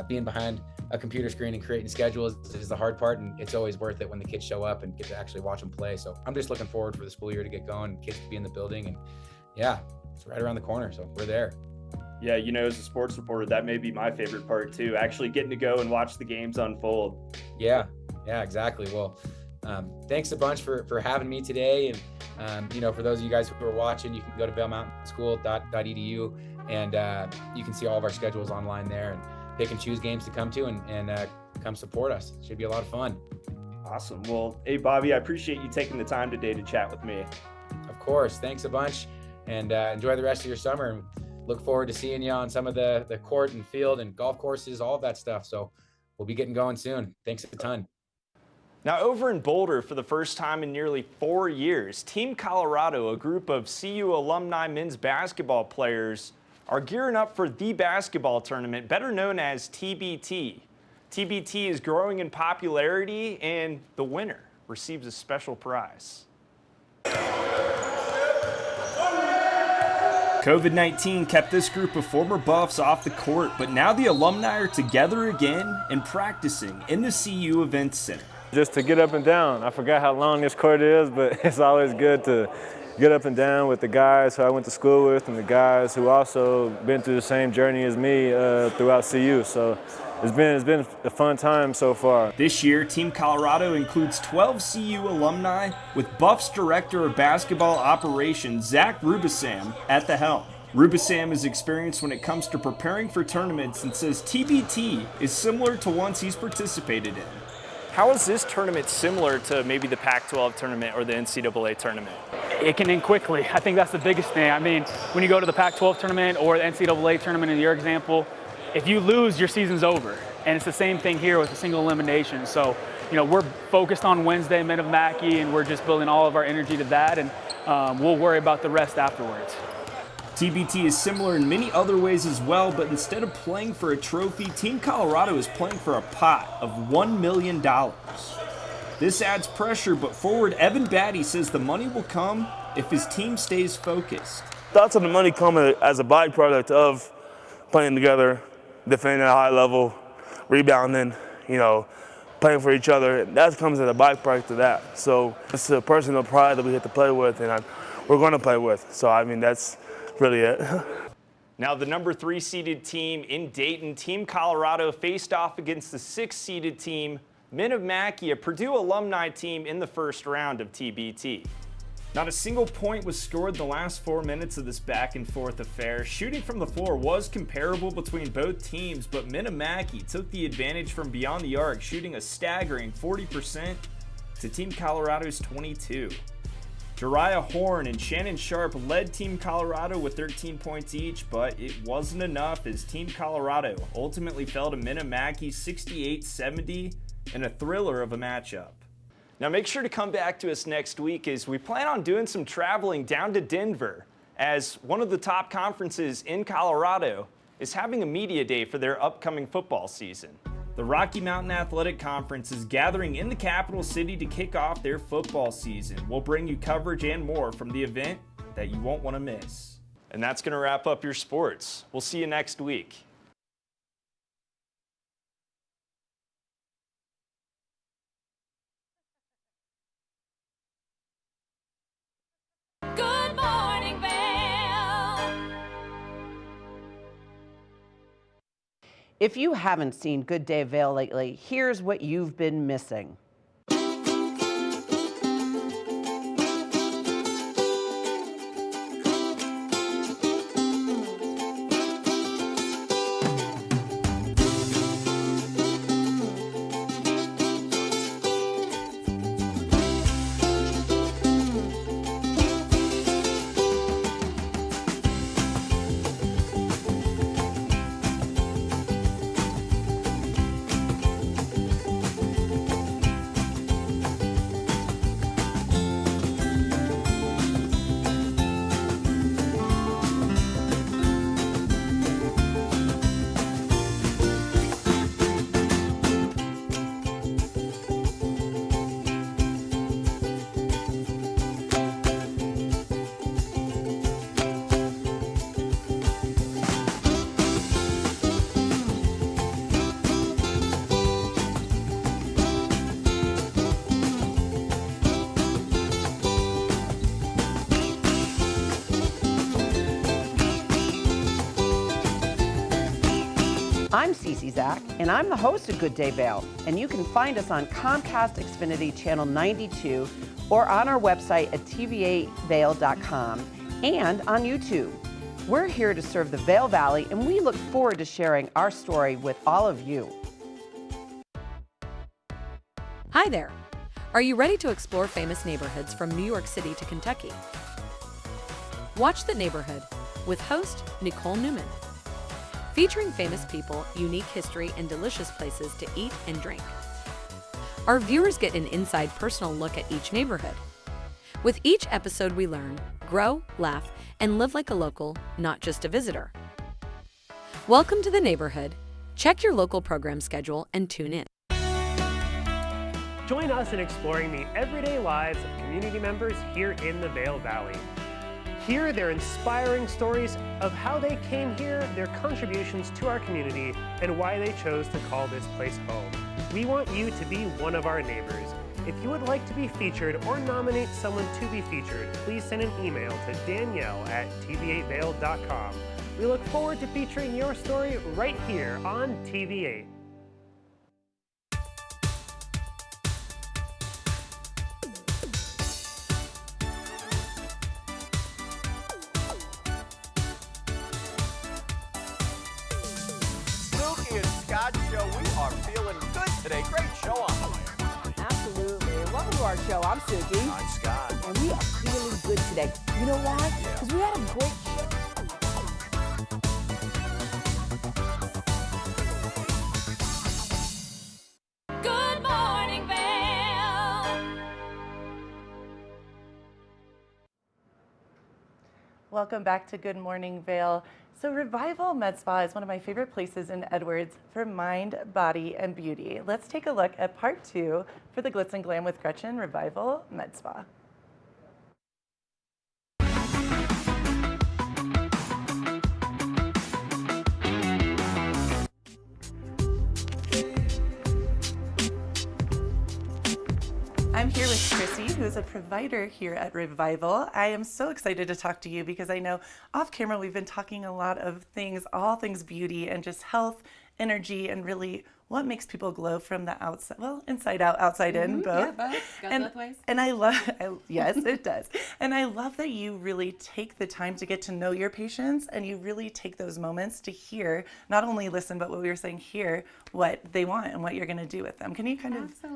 being behind a computer screen and creating schedules is the hard part. And it's always worth it when the kids show up and get to actually watch them play. So I'm just looking forward for the school year to get going, kids to be in the building. And yeah, it's right around the corner. So we're there. Yeah, you know, as a sports reporter, that may be my favorite part too, actually getting to go and watch the games unfold. Yeah, exactly. Well, thanks a bunch for having me today. And, you know, for those of you guys who are watching, you can go to vailmountainschool.edu and you can see all of our schedules online there and pick and choose games to come to and come support us. It should be a lot of fun. Awesome. Well, hey, Bobby, I appreciate you taking the time today to chat with me. Of course. Thanks a bunch, and enjoy the rest of your summer. And look forward to seeing you on some of the court and field and golf courses, all of that stuff. So we'll be getting going soon. Thanks a ton. Now, over in Boulder, for the first time in nearly 4 years, Team Colorado, a group of CU alumni men's basketball players, are gearing up for the basketball tournament, better known as TBT. TBT is growing in popularity, and the winner receives a special prize. COVID-19 kept this group of former Buffs off the court, but now the alumni are together again and practicing in the CU Events Center. Just to get up and down. I forgot how long this court is, but it's always good to get up and down with the guys who I went to school with and the guys who also been through the same journey as me throughout CU. So it's been a fun time so far. This year, Team Colorado includes 12 CU alumni with Buffs Director of Basketball Operations Zach Rubisam at the helm. Rubisam is experienced when it comes to preparing for tournaments and says TBT is similar to ones he's participated in. How is this tournament similar to maybe the Pac-12 tournament or the NCAA tournament? It can end quickly. I think that's the biggest thing. I mean, when you go to the Pac-12 tournament or the NCAA tournament in your example, if you lose, your season's over. And it's the same thing here with a single elimination. So, you know, we're focused on Wednesday, men of Mackey, and we're just building all of our energy to that, and we'll worry about the rest afterwards. TBT is similar in many other ways as well, but instead of playing for a trophy, Team Colorado is playing for a pot of $1 million. This adds pressure, but forward Evan Batty says the money will come if his team stays focused. Thoughts of the money come as a byproduct of playing together, defending at a high level, rebounding, you know, playing for each other. That comes as a byproduct of that. So it's a personal pride that we get to play with, and we're going to play with. So, I mean, that's really it. Now, the number 3 seeded team in Dayton, Team Colorado, faced off against the 6 seeded team, Men of Mackey, a Purdue alumni team, in the first round of TBT. Not a single point was scored the last 4 minutes of this back and forth affair. Shooting from the floor was comparable between both teams, but Men of Mackey took the advantage from beyond the arc, shooting a staggering 40% to Team Colorado's 22%. Jariah Horn and Shannon Sharp led Team Colorado with 13 points each, but it wasn't enough as Team Colorado ultimately fell to Men of Mackey 68-70 in a thriller of a matchup. Now make sure to come back to us next week as we plan on doing some traveling down to Denver, as one of the top conferences in Colorado is having a media day for their upcoming football season. The Rocky Mountain Athletic Conference is gathering in the capital city to kick off their football season. We'll bring you coverage and more from the event that you won't want to miss. And that's going to wrap up your sports. We'll see you next week. Good morning, Vail. If you haven't seen Good Day Vail lately, here's what you've been missing. I'm Cece Zach, and I'm the host of Good Day Vail, and you can find us on Comcast Xfinity Channel 92 or on our website at tv8vail.com and on YouTube. We're here to serve the Vail Valley, and we look forward to sharing our story with all of you. Hi there. Are you ready to explore famous neighborhoods from New York City to Kentucky? Watch The Neighborhood with host Nicole Newman. Featuring famous people, unique history, and delicious places to eat and drink. Our viewers get an inside personal look at each neighborhood. With each episode we learn, grow, laugh, and live like a local, not just a visitor. Welcome to The Neighborhood. Check your local program schedule and tune in. Join us in exploring the everyday lives of community members here in the Vail Valley. Hear their inspiring stories of how they came here, their contributions to our community, and why they chose to call this place home. We want you to be one of our neighbors. If you would like to be featured or nominate someone to be featured, please send an email to danielle@tv8vail.com. We look forward to featuring your story right here on TV8. Great show on the way. Absolutely. And welcome to our show. I'm Suki. I'm Scott. And we are feeling good today. You know why? Because we had a great show. Good morning, Vail. Welcome back to Good Morning Vail. So Revival Med Spa is one of my favorite places in Edwards for mind, body, and beauty. Let's take a look at part 2 for the Glitz and Glam with Gretchen, Revival Med Spa. I'm here with Chrissy, who's a provider here at Revival. I am so excited to talk to you because I know off camera we've been talking a lot of things, all things beauty and just health, energy, and really what makes people glow from the outside, well, inside out, outside in, both. Yeah, both. Goes both ways. And I love, yes, it does. And I love that you really take the time to get to know your patients and you really take those moments to hear, not only listen, but what we were saying, hear what they want and what you're going to do with them. Can you kind of, tell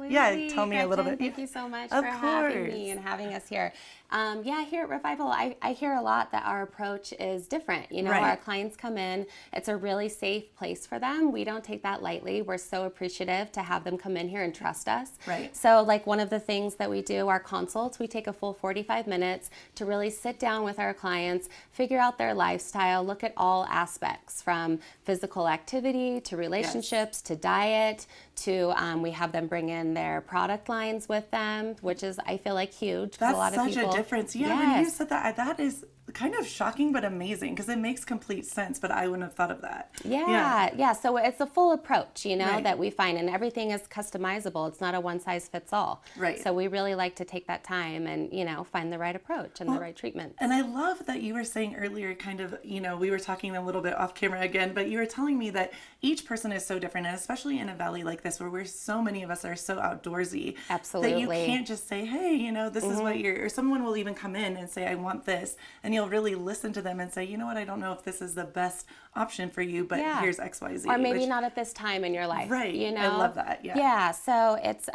me a little bit? Thank you so much Of for course. having me and having us here. Here at Revival, I hear a lot that our approach is different. You know, Right. our clients come in, it's a really safe place for them. We don't take that lightly. We're so appreciative to have them come in here and trust us. Right. So like one of the things that we do, our consults, we take a full 45 minutes to really sit down with our clients, figure out their lifestyle, look at all aspects from physical activity to relationships to diet to we have them bring in their product lines with them, which is, I feel like, huge. 'Cause That's a lot of such people, a difference. Yeah, when you said that, that is kind of shocking but amazing because it makes complete sense, but I wouldn't have thought of that. Yeah. So it's a full approach, you know, Right. that we find, and everything is customizable. It's not a one size fits all. Right. So we really like to take that time and, you know, find the right approach and the right treatment. And I love that you were saying earlier, kind of, you know, we were talking a little bit off camera again, but you were telling me that each person is so different, and especially in a valley like this where we're so many of us are so outdoorsy. Absolutely. That you can't just say, hey, you know, this is what you're, or someone will even come in and say, I want this, and you'll really listen to them and say, you know what, I don't know if this is the best option for you, but here's X, Y, Z. Or maybe not at this time in your life. Right. You know? I love that. Yeah. Yeah. So it's,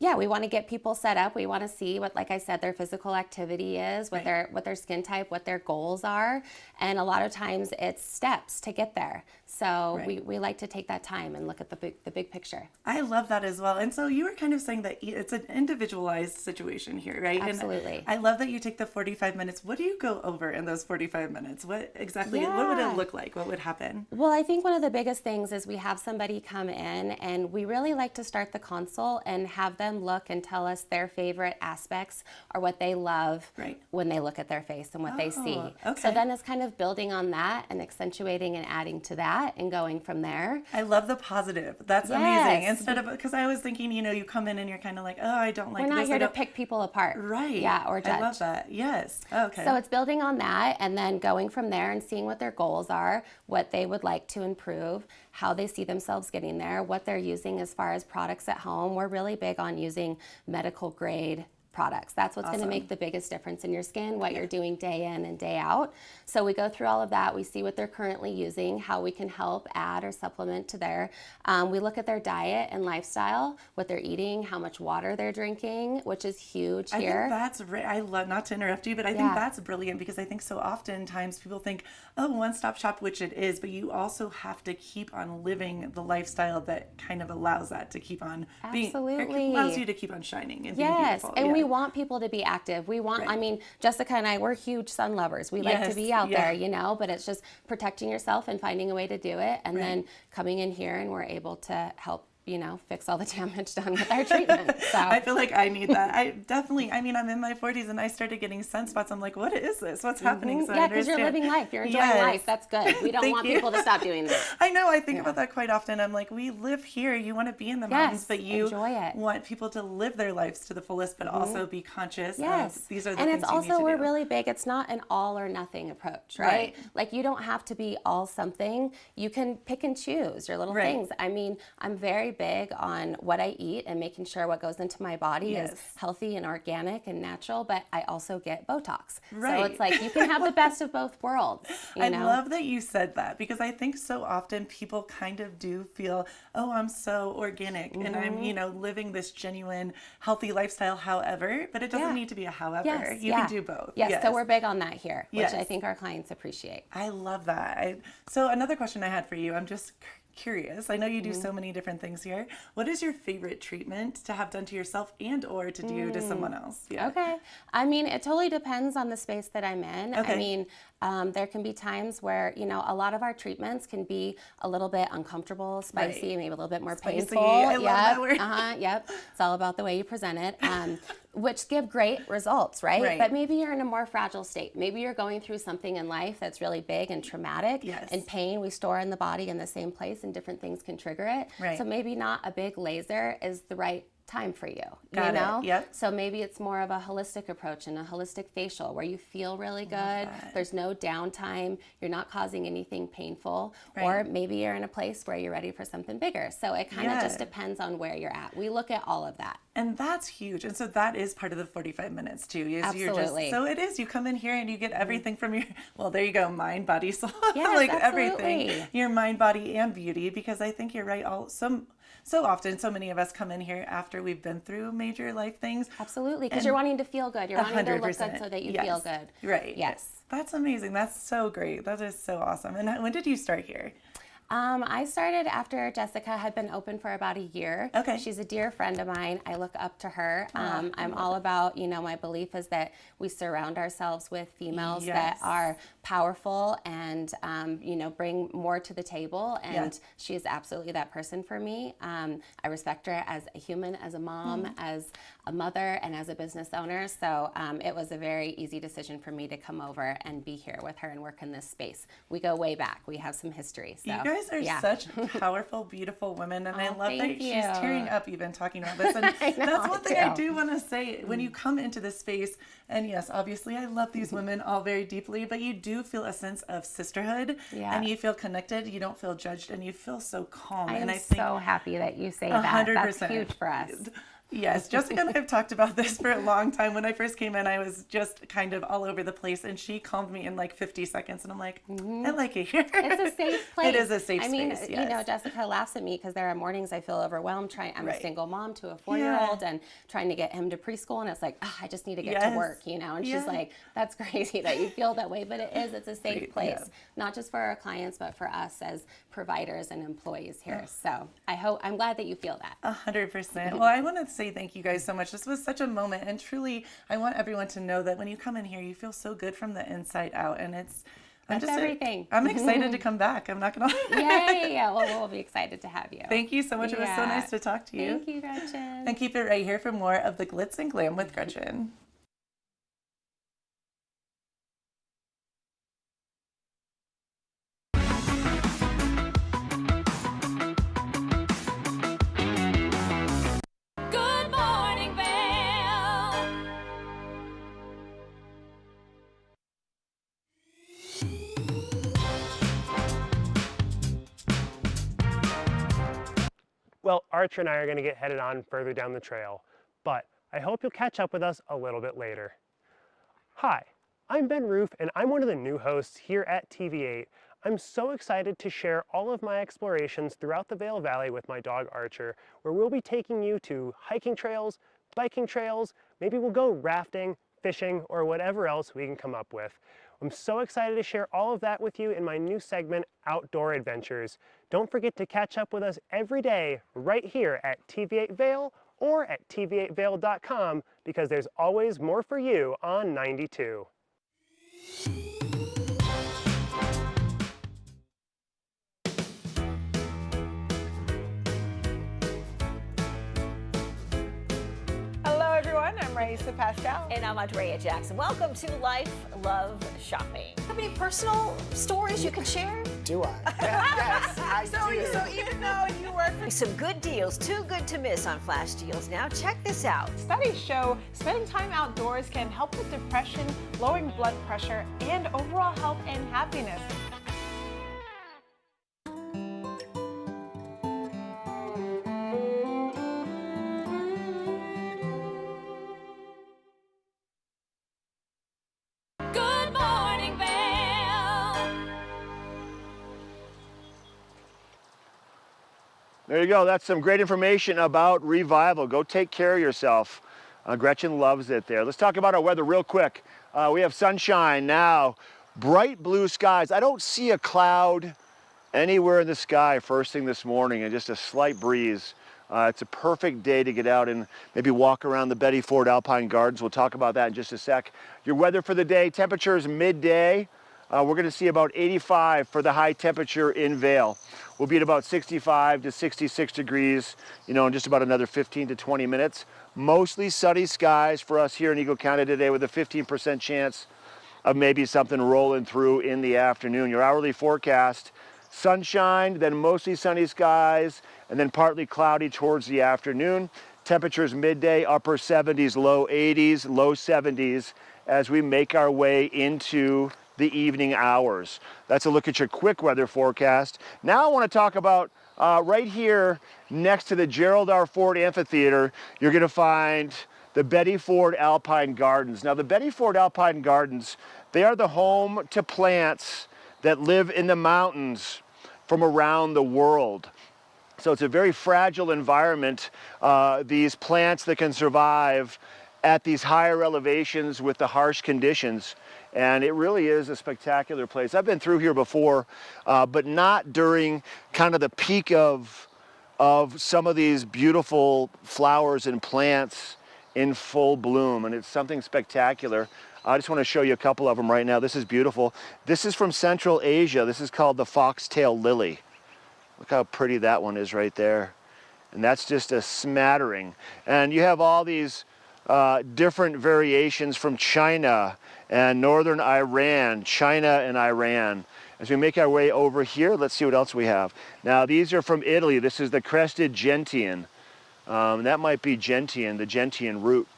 we want to get people set up. We want to see what, like I said, their physical activity is, what their skin type, what their goals are. And a lot of times it's steps to get there. So we like to take that time and look at the big picture. I love that as well. And so you were kind of saying that it's an individualized situation here, right? Absolutely. And I love that you take the 45 minutes. What do you go over in those 45 minutes? What exactly, what would it look like? What would happen? Well, I think one of the biggest things is we have somebody come in and we really like to start the consult and have them them look and tell us their favorite aspects or what they love when they look at their face and what they see. Okay. So then it's kind of building on that and accentuating and adding to that and going from there. I love the positive. That's amazing. Instead of, because I was thinking, you know, you come in and you're kind of like, oh, I don't like We're this. not here to pick people apart. Right. Yeah, or judge. I love that. Yes. Okay. So it's building on that and then going from there and seeing what their goals are, what they would like to improve, how they see themselves getting there, what they're using as far as products at home. We're really big on using medical grade products. That's what's going to make the biggest difference in your skin, what you're doing day in and day out. So we go through all of that. We see what they're currently using, how we can help add or supplement to their, we look at their diet and lifestyle, what they're eating, how much water they're drinking, which is huge here. I think that's, I love, not to interrupt you, but I think that's brilliant because I think so oftentimes people think, oh, one-stop shop, which it is, but you also have to keep on living the lifestyle that kind of allows that to keep on being, allows you to keep on shining and being beautiful. And we want people to be active. We want, I mean, Jessica and I, we're huge sun lovers. We like to be out there, you know, but it's just protecting yourself and finding a way to do it and then coming in here and we're able to help, you know, fix all the damage done with our treatment. So I feel like I need that. I definitely, I mean, I'm in my 40s and I started getting sunspots. I'm like, what is this? What's happening? So yeah, because you're living life. You're enjoying life. That's good. We don't want people to stop doing that. I know. I think about that quite often. I'm like, we live here. You want to be in the mountains, but you enjoy it. Want people to live their lives to the fullest, but also be conscious of these are the and things it's you need also, to we're do. really big. It's not an all or nothing approach, right? Like you don't have to be all something. You can pick and choose your little things. I mean, I'm very big on what I eat and making sure what goes into my body is healthy and organic and natural, but I also get Botox. So it's like you can have the best of both worlds. I love that you said that because I think so often people kind of do feel, oh, I'm so organic and I'm, you know, living this genuine, healthy lifestyle, however, but it doesn't need to be a however. You can do both. Yes, so we're big on that here, which I think our clients appreciate. I love that. So another question I had for you, I'm just curious. I know you do so many different things here. What is your favorite treatment to have done to yourself and or to do to someone else? Okay. I mean, it totally depends on the space that I'm in. Okay. I mean, there can be times where, you know, a lot of our treatments can be a little bit uncomfortable, spicy, maybe a little bit more painful. I love that word. Yep. It's all about the way you present it. Which give great results, right? But maybe you're in a more fragile state. Maybe you're going through something in life that's really big and traumatic. And pain we store in the body in the same place and different things can trigger it. So maybe not a big laser is the right time for you. Got you know? it. Yep. So maybe it's more of a holistic approach and a holistic facial where you feel really good. There's no downtime. You're not causing anything painful. Or maybe you're in a place where you're ready for something bigger. So it kind of just depends on where you're at. We look at all of that. And that's huge. And so that is part of the 45 minutes too. Absolutely. So it is, you come in here and you get everything from your, well, there you go, mind, body, soul. Yes, like absolutely. everything. Your mind, body, and beauty. Because I think you're right. So often, so many of us come in here after we've been through major life things. Absolutely, because you're wanting to feel good. You're wanting to look good 100%. so that you feel good. Right. Yes. That's amazing. That's so great. That is so awesome. And when did you start here? I started after Jessica had been open for about a year. Okay. She's a dear friend of mine. I look up to her. I'm all about, you know, my belief is that we surround ourselves with females that are powerful and, you know, bring more to the table. And she is absolutely that person for me. I respect her as a human, as a mom, as a mother, and as a business owner. So it was a very easy decision for me to come over and be here with her and work in this space. We go way back. We have some history. So. You guys are such powerful, beautiful women, and I love that she's tearing up even talking about this. And that's one thing I do want to say. When you come into this space, and yes, obviously I love these women all very deeply, but you do feel a sense of sisterhood, and you feel connected. You don't feel judged, and you feel so calm. I am and I think so happy that you say that. 100%. That's huge for us. Yes, Jessica and I have talked about this for a long time. When I first came in, I was just kind of all over the place, and she calmed me in like 50 seconds, and I'm like, I like it here. It's a safe place. It is a safe space, I mean, you know, Jessica laughs at me because there are mornings I feel overwhelmed. I'm a single mom to a 4-year-old and trying to get him to preschool, and it's like, I just need to get to work, you know? And she's like, that's crazy that you feel that way, but it's a safe place, not just for our clients, but for us as providers and employees here. So I'm glad that you feel that. 100%. Well, I want to say thank you guys so much. This was such a moment, and truly, I want everyone to know that when you come in here, you feel so good from the inside out, and That's everything. I'm excited to come back. I'm not going to. Yeah. Well, we'll be excited to have you. Thank you so much. It was so nice to talk to you. Thank you, Gretchen. And keep it right here for more of the Glitz and Glam with Gretchen. Good morning, Vail. Well, Archer and I are going to get headed on further down the trail, but I hope you'll catch up with us a little bit later. Hi, I'm Ben Roof, and I'm one of the new hosts here at TV8. I'm so excited to share all of my explorations throughout the Vail Valley with my dog Archer, where we'll be taking you to hiking trails, biking trails, maybe we'll go rafting, fishing, or whatever else we can come up with. I'm so excited to share all of that with you in my new segment, Outdoor Adventures. Don't forget to catch up with us every day right here at TV8 Vail or at tv8vail.com because there's always more for you on 92. Hello everyone, I'm Raisa Pascal. And I'm Andrea Jackson. Welcome to Life, Love, Shopping. Have any personal stories you can share? Do I? Yes, I do. So even though you work for some good deals, too good to miss on flash deals now, check this out. Studies show spending time outdoors can help with depression, lowering blood pressure, and overall health and happiness. Good morning, Vail. There you go. That's some great information about Revival. Go take care of yourself. Gretchen loves it there. Let's talk about our weather real quick. We have sunshine now, bright blue skies. I don't see a cloud anywhere in the sky first thing this morning, and just a slight breeze. It's a perfect day to get out and maybe walk around the Betty Ford Alpine Gardens. We'll talk about that in just a sec. Your weather for the day, temperatures midday. We're going to see about 85 for the high temperature in Vail. We'll be at about 65 to 66 degrees, in just about another 15 to 20 minutes. Mostly sunny skies for us here in Eagle County today with a 15% chance of maybe something rolling through in the afternoon. Your hourly forecast, sunshine, then mostly sunny skies, and then partly cloudy towards the afternoon. Temperatures midday, upper 70s, low 80s, low 70s as we make our way into the evening hours. That's a look at your quick weather forecast. Now I want to talk about right here next to the Gerald R. Ford Amphitheater, you're going to find the Betty Ford Alpine Gardens. Now the Betty Ford Alpine Gardens, they are the home to plants that live in the mountains from around the world. So it's a very fragile environment, these plants that can survive at these higher elevations with the harsh conditions. And it really is a spectacular place. I've been through here before, but not during kind of the peak of some of these beautiful flowers and plants in full bloom. And it's something spectacular. I just want to show you a couple of them right now. This is beautiful. This is from Central Asia. This is called the foxtail lily. Look how pretty that one is right there. And that's just a smattering. And you have all these different variations from China and northern Iran, China and Iran. As we make our way over here, let's see what else we have. Now these are from Italy. This is the crested gentian. That might be gentian, the gentian root,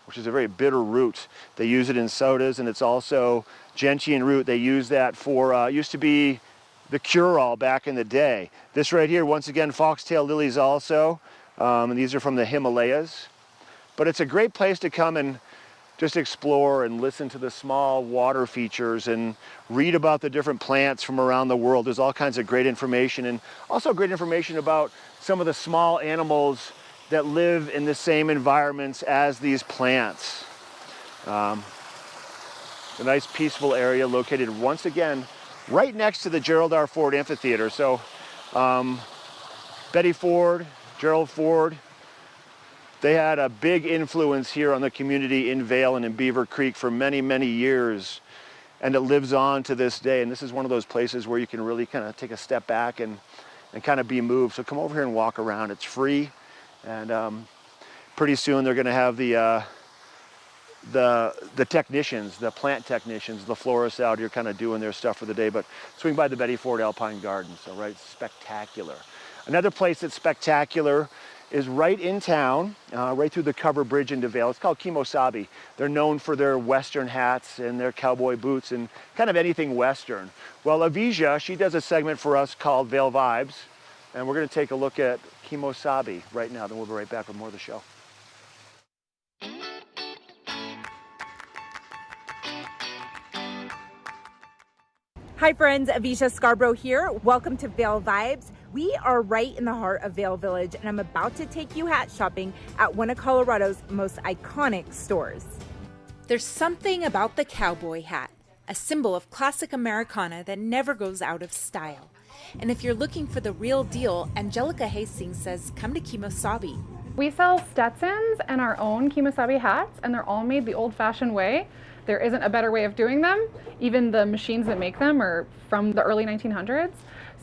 which is a very bitter root. They use it in sodas, and it's also gentian root. They use that for, used to be the cure-all back in the day. This right here, once again, foxtail lilies also. And these are from the Himalayas. But it's a great place to come and just explore and listen to the small water features and read about the different plants from around the world. There's all kinds of great information, and also great information about some of the small animals that live in the same environments as these plants. A nice peaceful area located once again right next to the Gerald R. Ford Amphitheater. So Betty Ford, Gerald Ford, they had a big influence here on the community in Vail and in Beaver Creek for many, many years. and it lives on to this day. And this is one of those places where you can really kind of take a step back and kind of be moved. So come over here and walk around. It's free, and pretty soon they're going to have the technicians, the plant technicians, the florists out here kind of doing their stuff for the day. But swing by the Betty Ford Alpine Gardens. So right, spectacular. Another place that's spectacular is right in town, right through the cover bridge into Vail. It's called Kimosabi. They're known for their Western hats and their cowboy boots and kind of anything Western. Well, Avija, she does a segment for us called Vail Vibes, and we're going to take a look at Kimosabi right now. Then we'll be right back with more of the show. Hi friends, Avisha Scarborough here. Welcome to Vail Vibes. We are right in the heart of Vail Village, and I'm about to take you hat shopping at one of Colorado's most iconic stores. There's something about the cowboy hat, a symbol of classic Americana that never goes out of style. And if you're looking for the real deal, Angelica Hastings says come to Kimosabi. We sell Stetsons and our own Kimosabi hats, and they're all made the old-fashioned way. There isn't a better way of doing them. Even the machines that make them are from the early 1900s.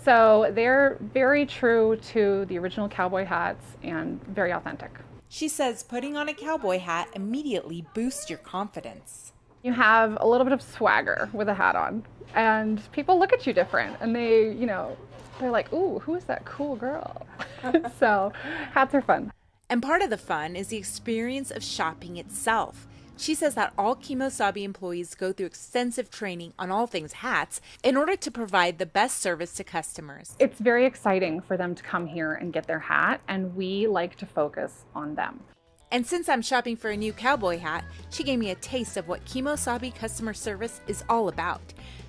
So they're very true to the original cowboy hats and very authentic. She says putting on a cowboy hat immediately boosts your confidence. You have a little bit of swagger with a hat on, and people look at you different, and they're like, ooh, who is that cool girl? So hats are fun. And part of the fun is the experience of shopping itself. She says that all Kimosabi employees go through extensive training on all things hats in order to provide the best service to customers. It's very exciting for them to come here and get their hat, and we like to focus on them. And since I'm shopping for a new cowboy hat, she gave me a taste of what Kimosabi customer service is all about,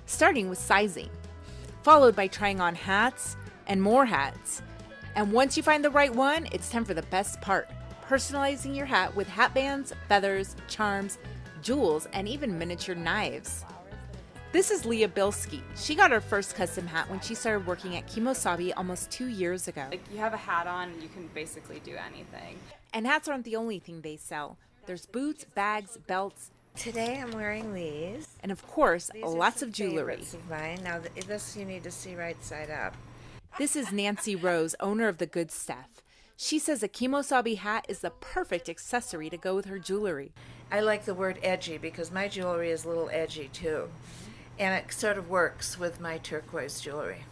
starting with sizing, followed by trying on hats and more hats. And once you find the right one, it's time for the best part. Personalizing your hat with hat bands, feathers, charms, jewels, and even miniature knives. This is Leah Bilski. She got her first custom hat when she started working at Kimosabi almost 2 years ago. Like, you have a hat on and you can basically do anything. And hats aren't the only thing they sell. There's boots, bags, belts. Today I'm wearing these. And of course, These lots are of jewelry. Of mine. Now this you need to see right side up. This is Nancy Rose, owner of the Good Stuff. She says a Kimosabi hat is the perfect accessory to go with her jewelry. I like the word edgy because my jewelry is a little edgy too. And it sort of works with my turquoise jewelry.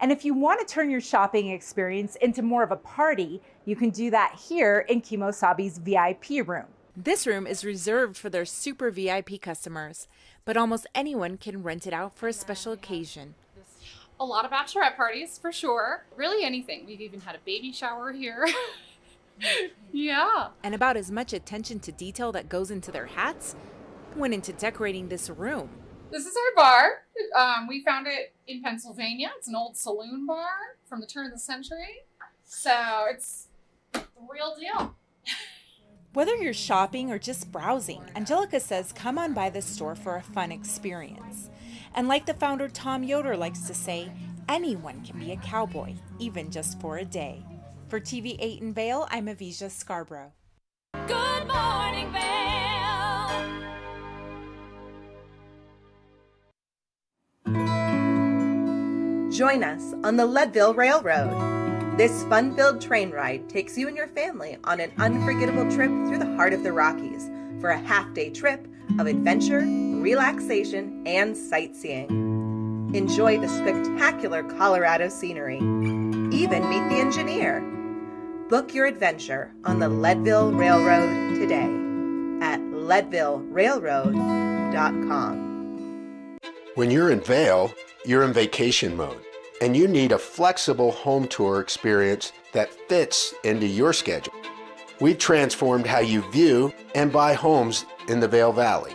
And if you want to turn your shopping experience into more of a party, you can do that here in Kimosabi's VIP room. This room is reserved for their super VIP customers, but almost anyone can rent it out for a special occasion. A lot of bachelorette parties, for sure. Really anything. We've even had a baby shower here. Yeah. And about as much attention to detail that goes into their hats went into decorating this room. This is our bar. We found it in Pennsylvania. It's an old saloon bar from the turn of the century. So it's the real deal. Whether you're shopping or just browsing, Angelica says come on by the store for a fun experience. And like the founder Tom Yoder likes to say, anyone can be a cowboy, even just for a day. For TV8 in Vail, I'm Avisha Scarborough. Good morning, Vail. Join us on the Leadville Railroad. This fun-filled train ride takes you and your family on an unforgettable trip through the heart of the Rockies for a half-day trip of adventure, relaxation, and sightseeing. Enjoy the spectacular Colorado scenery. Even meet the engineer. Book your adventure on the Leadville Railroad today at leadvillerailroad.com. When you're in Vail, you're in vacation mode, and you need a flexible home tour experience that fits into your schedule. We've transformed how you view and buy homes in the Vail Valley.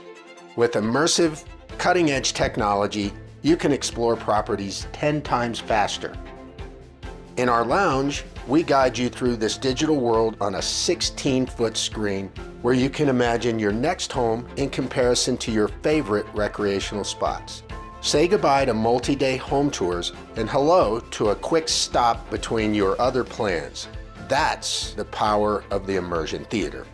With immersive, cutting-edge technology, you can explore properties 10 times faster. In our lounge, we guide you through this digital world on a 16-foot screen where you can imagine your next home in comparison to your favorite recreational spots. Say goodbye to multi-day home tours and hello to a quick stop between your other plans. That's the power of the immersion theater.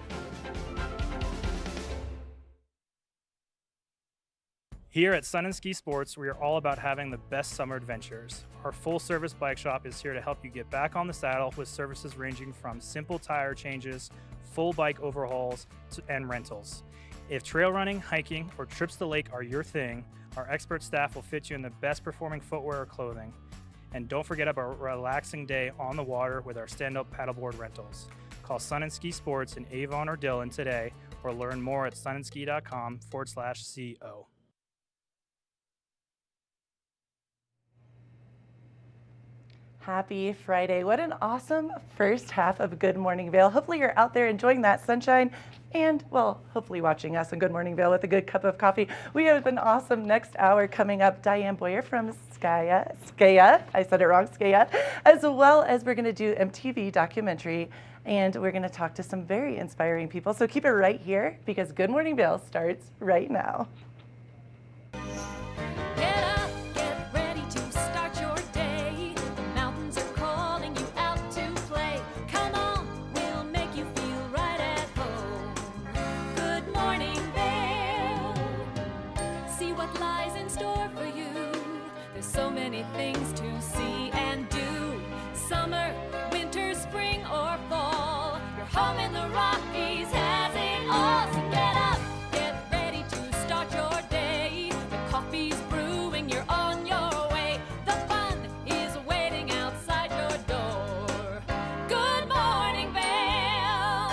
Here at Sun and Ski Sports, we are all about having the best summer adventures. Our full-service bike shop is here to help you get back on the saddle with services ranging from simple tire changes, full bike overhauls, and rentals. If trail running, hiking, or trips to the lake are your thing, our expert staff will fit you in the best performing footwear or clothing. And don't forget about a relaxing day on the water with our stand-up paddleboard rentals. Call Sun and Ski Sports in Avon or Dillon today, or learn more at sunandski.com/CO. Happy Friday. What an awesome first half of Good Morning Vail. Hopefully you're out there enjoying that sunshine and, well, hopefully watching us on Good Morning Vail with a good cup of coffee. We have an awesome next hour coming up. Diane Boyer from Skea, I said it wrong, Skea, as well as we're going to do MTV documentary, and we're going to talk to some very inspiring people. So keep it right here because Good Morning Vail starts right now. Get up, get ready to start your day. The mountains are calling you out to play. Come on, we'll make you feel right at home. Good morning, Vail. See what lies in store for you. There's so many things to see and do. Summer, winter, spring, or fall. Your home in the Rockies has it all. So get up, get ready to start your day. The coffee's brewing, you're on your way. The fun is waiting outside your door. Good morning, Vail.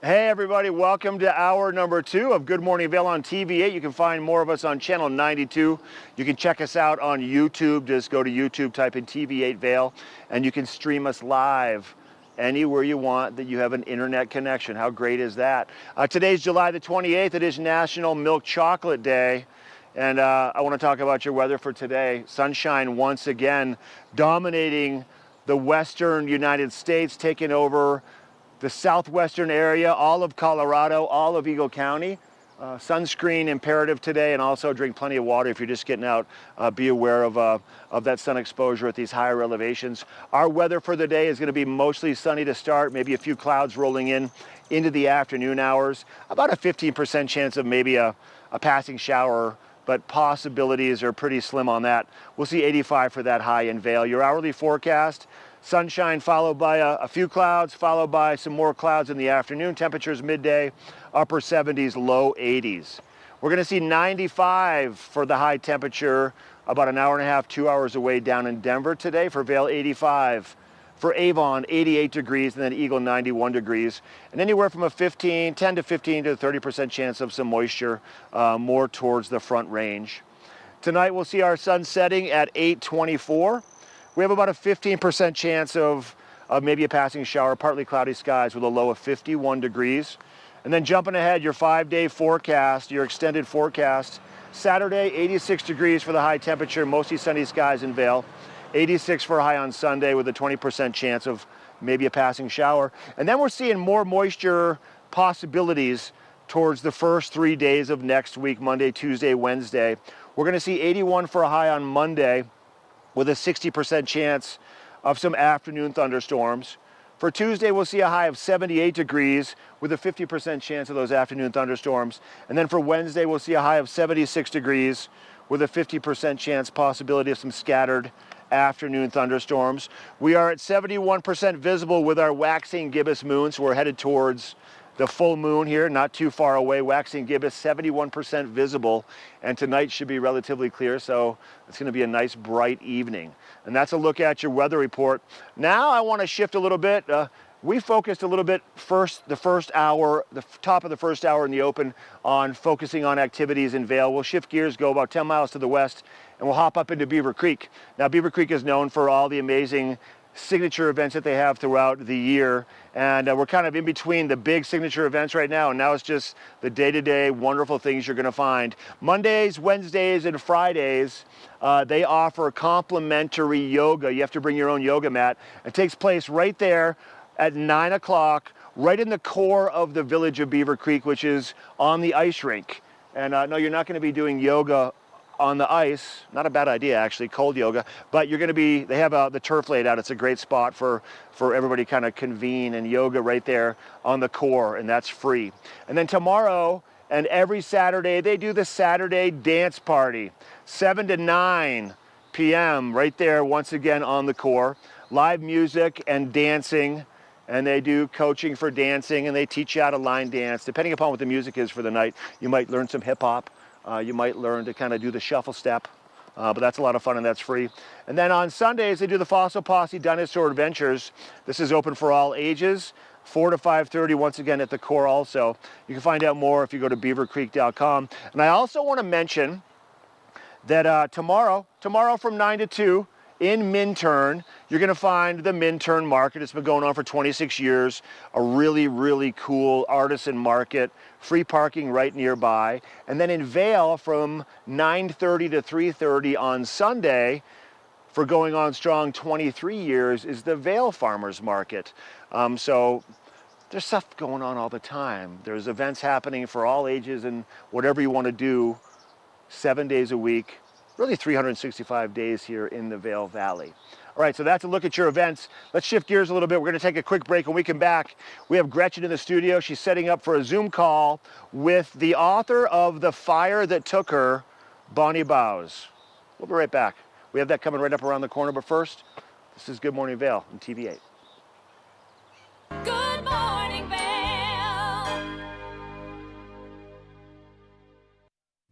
Hey everybody, welcome to hour number 2 of Good Morning Vail on TV8. You can find more of us on channel 92. You can check us out on YouTube. Just go to YouTube, type in TV8 Vail, and you can stream us live anywhere you want that you have an internet connection. How great is that? Today's July the 28th. It is National Milk Chocolate Day. And I want to talk about your weather for today. Sunshine once again dominating the western United States, taking over the southwestern area, all of Colorado, all of Eagle County. Sunscreen imperative today, and also drink plenty of water if you're just getting out. Be aware of that sun exposure at these higher elevations. Our weather for the day is going to be mostly sunny to start, maybe a few clouds rolling in into the afternoon hours. About a 15% chance of maybe a passing shower, but possibilities are pretty slim on that. We'll see 85 for that high in Vail. Your hourly forecast: sunshine followed by a few clouds, followed by some more clouds in the afternoon. Temperatures midday, upper 70s, low 80s. We're going to see 95 for the high temperature about an hour and a half, 2 hours away down in Denver today. For Vail, 85. For Avon, 88 degrees, and then Eagle, 91 degrees. And anywhere from a 10 to 15 to 30% chance of some moisture, more towards the front range. Tonight we'll see our sun setting at 8:24. We have about a 15% chance of maybe a passing shower, partly cloudy skies with a low of 51 degrees. And then jumping ahead, your 5-day forecast, your extended forecast. Saturday, 86 degrees for the high temperature, mostly sunny skies in Vail. 86 for a high on Sunday with a 20% chance of maybe a passing shower. And then we're seeing more moisture possibilities towards the first 3 days of next week, Monday, Tuesday, Wednesday. We're going to see 81 for a high on Monday with a 60% chance of some afternoon thunderstorms. For Tuesday, we'll see a high of 78 degrees with a 50% chance of those afternoon thunderstorms. And then for Wednesday, we'll see a high of 76 degrees with a 50% chance possibility of some scattered afternoon thunderstorms. We are at 71% visible with our waxing gibbous moon, so we're headed towards the full moon here, not too far away. Waxing gibbous, 71% visible, and tonight should be relatively clear, so it's going to be a nice bright evening. And that's a look at your weather report. Now I want to shift a little bit. We focused a little bit the first hour, the top of the first hour in the open, on focusing on activities in Vail. We'll shift gears, go about 10 miles to the west, and we'll hop up into Beaver Creek. Now, Beaver Creek is known for all the amazing signature events that they have throughout the year, and we're kind of in between the big signature events right now, and now it's just the day-to-day wonderful things you're going to find. Mondays, Wednesdays, and Fridays, they offer complimentary yoga. You have to bring your own yoga mat. It takes place right there at 9 o'clock, right in the core of the village of Beaver Creek, which is on the ice rink. And no, you're not going to be doing yoga on the ice. Not a bad idea, actually, cold yoga. But you're going to be, they have the turf laid out. It's a great spot for everybody kind of convene and yoga right there on the core, and that's free. And then tomorrow and every Saturday, they do the Saturday dance party, 7 to 9 p.m. right there, once again on the core. Live music and dancing. And they do coaching for dancing, and they teach you how to line dance. Depending upon what the music is for the night, you might learn some hip hop. You might learn to kind of do the shuffle step, but that's a lot of fun and that's free. And then on Sundays, they do the Fossil Posse Dinosaur Adventures. This is open for all ages, 4 to 5:30, once again at the core also. You can find out more if you go to beavercreek.com. And I also want to mention that tomorrow from 9 to 2, in Minturn, you're going to find the Minturn Market. It's been going on for 26 years. A really, really cool artisan market. Free parking right nearby. And then in Vail from 9:30 to 3:30 on Sunday, for going on strong 23 years, is the Vail Farmers Market. So there's stuff going on all the time. There's events happening for all ages and whatever you want to do, 7 days a week. Really 365 days here in the Vail Valley. All right, so that's a look at your events. Let's shift gears a little bit. We're going to take a quick break. When we come back, we have Gretchen in the studio. She's setting up for a Zoom call with the author of The Fire That Took Her, Bonnie Bowes. We'll be right back. We have that coming right up around the corner, but first, this is Good Morning Vail on TV8. Good morning, Vail.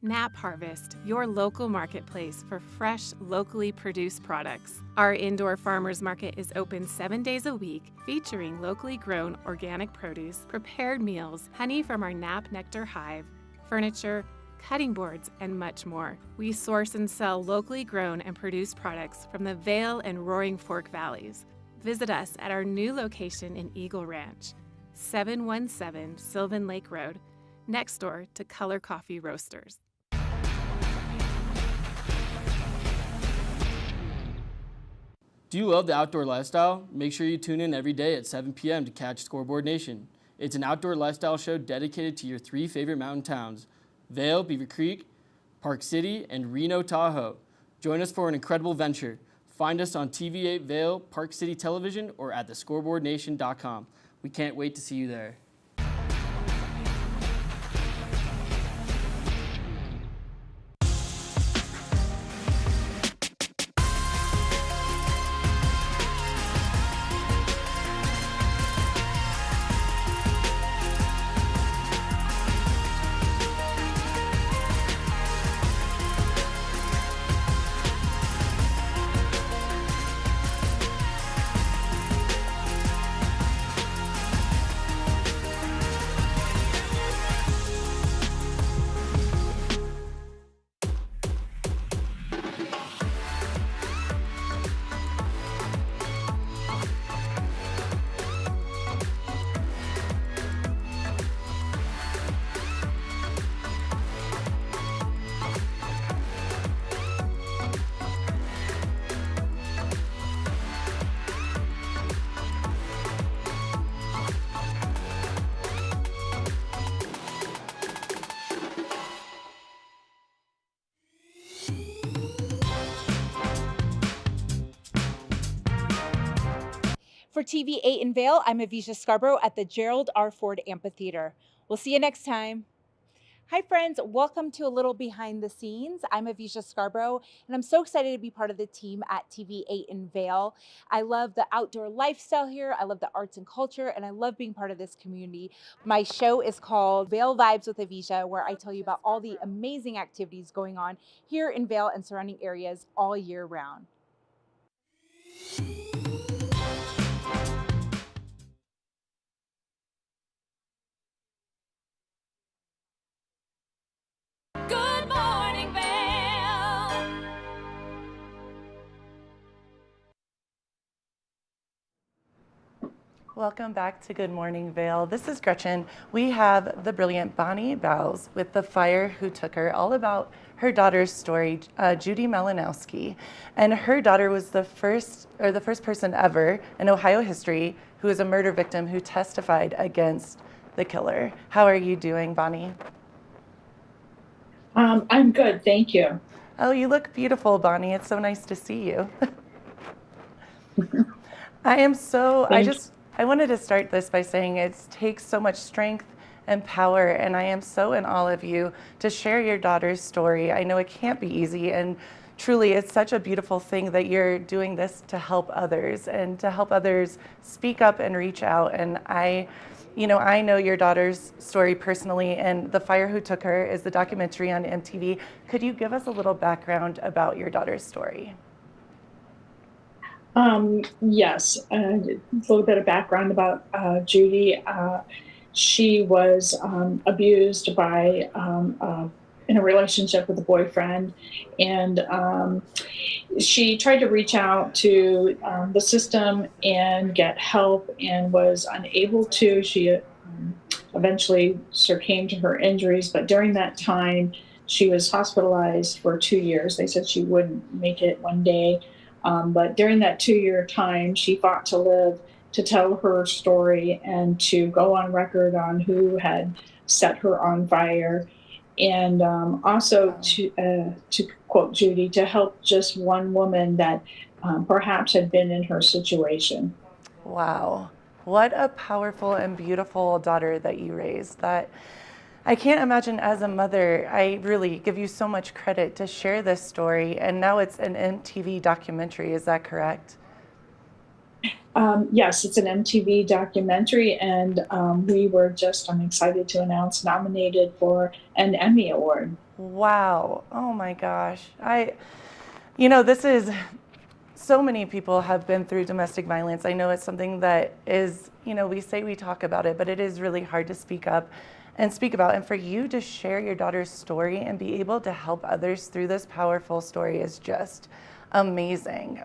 Nap Harvest, your local marketplace for fresh, locally produced products. Our indoor farmers market is open 7 days a week, featuring locally grown organic produce, prepared meals, honey from our Nap Nectar hive, furniture, cutting boards, and much more. We source and sell locally grown and produced products from the Vail and Roaring Fork Valleys. Visit us at our new location in Eagle Ranch, 717 Sylvan Lake Road, next door to Color Coffee Roasters. Do you love the outdoor lifestyle? Make sure you tune in every day at 7 p.m. to catch Scoreboard Nation. It's an outdoor lifestyle show dedicated to your 3 favorite mountain towns, Vail, Beaver Creek, Park City, and Reno, Tahoe. Join us for an incredible venture. Find us on TV8 Vail, Park City Television, or at thescoreboardnation.com. We can't wait to see you there. For TV8 in Vail, I'm Avisha Scarborough at the Gerald R. Ford Amphitheater. We'll see you next time. Hi friends, welcome to a little behind the scenes. I'm Avisha Scarborough, and I'm so excited to be part of the team at TV8 in Vail. I love the outdoor lifestyle here, I love the arts and culture, and I love being part of this community. My show is called Vail Vibes with Avisha, where I tell you about all the amazing activities going on here in Vail and surrounding areas all year round. Good morning, Vail. Welcome back to Good Morning Vail. This is Gretchen. We have the brilliant Bonnie Bowes with The Fire Who Took Her, all about her daughter's story, Judy Malinowski. And her daughter was the first person ever in Ohio history who was a murder victim who testified against the killer. How are you doing, Bonnie? I'm good, thank you. Oh, you look beautiful, Bonnie. It's so nice to see you. I wanted to start this by saying it takes so much strength and power, and I am so in awe of you to share your daughter's story. I know it can't be easy, and truly it's such a beautiful thing that you're doing this to help others and to help others speak up and reach out. And I know your daughter's story personally, and The Fire Who Took Her is the documentary on MTV. Could you give us a little background about your daughter's story? Yes, a little bit of background about Judy. She was abused by in a relationship with a boyfriend, and she tried to reach out to the system and get help and was unable to. She eventually succumbed to her injuries, but during that time, she was hospitalized for 2 years. They said she wouldn't make it one day. But during that 2-year time, she fought to live, to tell her story, and to go on record on who had set her on fire. And also to quote Judy, to help just one woman that perhaps had been in her situation. Wow. What a powerful and beautiful daughter that you raised. That I can't imagine as a mother. I really give you so much credit to share this story. And now it's an MTV documentary. Is that correct? Yes, it's an MTV documentary, and we were just, I'm excited to announce, nominated for an Emmy Award. Wow. Oh my gosh. This is, so many people have been through domestic violence. I know it's something that is, we say we talk about it, but it is really hard to speak up and speak about. And for you to share your daughter's story and be able to help others through this powerful story is just amazing.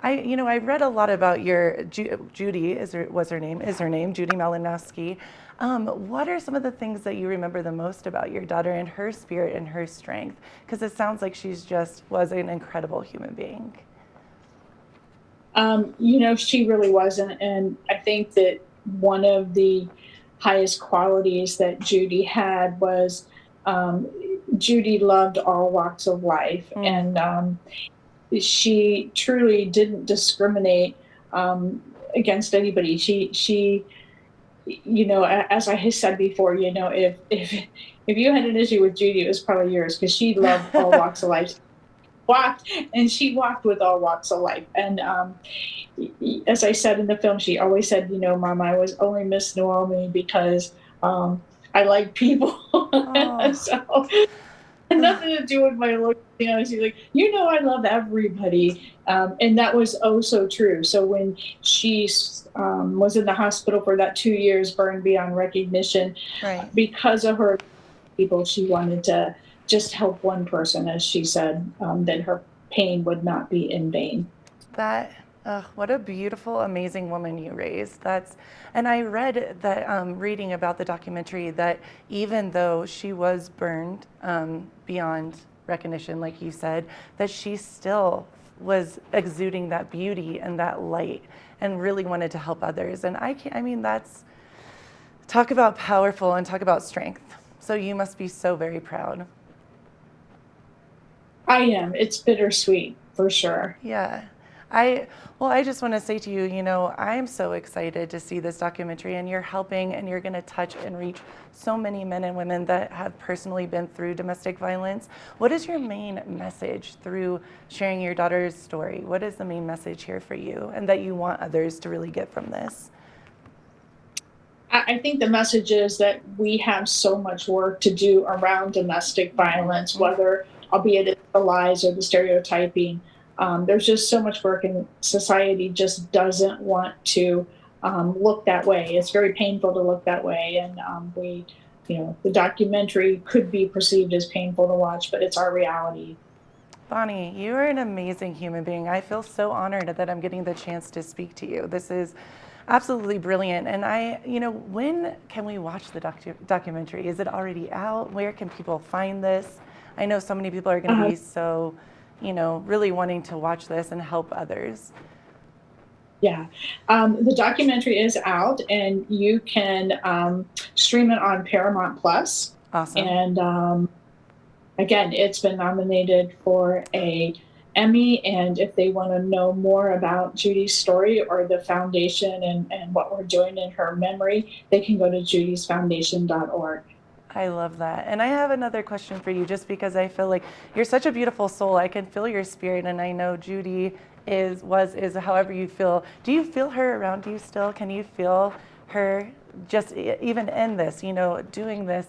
I read a lot about your Judy is her name, Judy Malinowski. What are some of the things that you remember the most about your daughter and her spirit and her strength? Because it sounds like she's was an incredible human being. She really wasn't. And I think that one of the highest qualities that Judy had was Judy loved all walks of life. And she truly didn't discriminate against anybody. She as I said before, if you had an issue with Judy, it was probably yours, because she loved all walks of life. She walked with all walks of life. And as I said in the film, she always said, Mom, I was only Miss New Albany because I like people. So nothing to do with my look. She's like, I love everybody. And that was oh so true. So when she was in the hospital for that 2 years, burned beyond recognition, right, because of her people, she wanted to just help one person, as she said, that her pain would not be in vain. What a beautiful, amazing woman you raised. And I read that, reading about the documentary, that even though she was burned beyond recognition, like you said, that she still was exuding that beauty and that light and really wanted to help others. And that's, talk about powerful and talk about strength. So you must be so very proud. I am. It's bittersweet, for sure. Yeah. I just want to say to you, I'm so excited to see this documentary, and you're helping, and you're going to touch and reach so many men and women that have personally been through domestic violence. What is your main message through sharing your daughter's story? What is the main message here for you, and that you want others to really get from this? I think the message is that we have so much work to do around domestic violence, whether, albeit it's the lies or the stereotyping. There's just so much work, and society just doesn't want to look that way. It's very painful to look that way. And the documentary could be perceived as painful to watch, but it's our reality. Bonnie, you are an amazing human being. I feel so honored that I'm getting the chance to speak to you. This is absolutely brilliant. And when can we watch the documentary? Is it already out? Where can people find this? I know so many people are going to be so, really wanting to watch this and help others. Yeah. The documentary is out, and you can stream it on Paramount Plus. Awesome. And again, it's been nominated for a Emmy, and if they want to know more about Judy's story or the foundation and what we're doing in her memory, they can go to judysfoundation.org. I love that. And I have another question for you, just because I feel like you're such a beautiful soul. I can feel your spirit, and I know Judy is however you feel. Do you feel her around you still? Can you feel her just even in this, doing this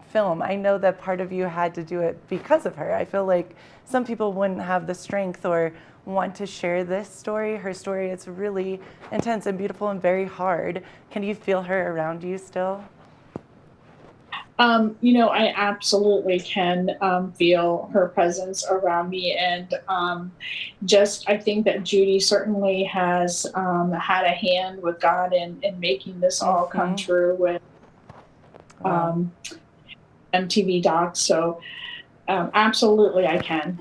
film? I know that part of you had to do it because of her. I feel like some people wouldn't have the strength or want to share this story. Her story is really intense and beautiful and very hard. Can you feel her around you still? I absolutely can feel her presence around me, and I think that Judy certainly has had a hand with God in making this all come true with MTV Docs. So absolutely, I can.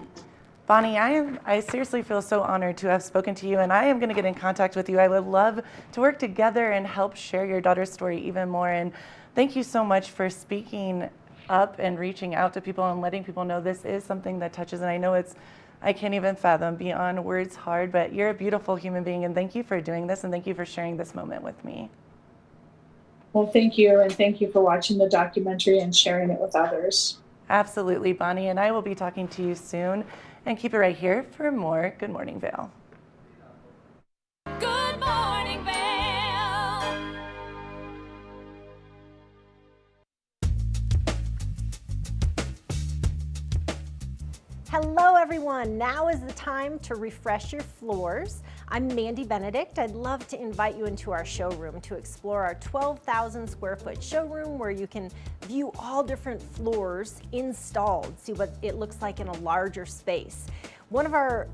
Bonnie, I seriously feel so honored to have spoken to you, and I am going to get in contact with you. I would love to work together and help share your daughter's story even more. And thank you so much for speaking up and reaching out to people and letting people know this is something that touches. And I know I can't even fathom, beyond words hard, but you're a beautiful human being, and thank you for doing this, and thank you for sharing this moment with me. Well, thank you, and thank you for watching the documentary and sharing it with others. Absolutely, Bonnie, and I will be talking to you soon. And keep it right here for more Good Morning Vail. Good morning, Vail. Hello everyone, now is the time to refresh your floors. I'm Mandy Benedict. I'd love to invite you into our showroom to explore our 12,000 square foot showroom where you can view all different floors installed, see what it looks like in a larger space. One of our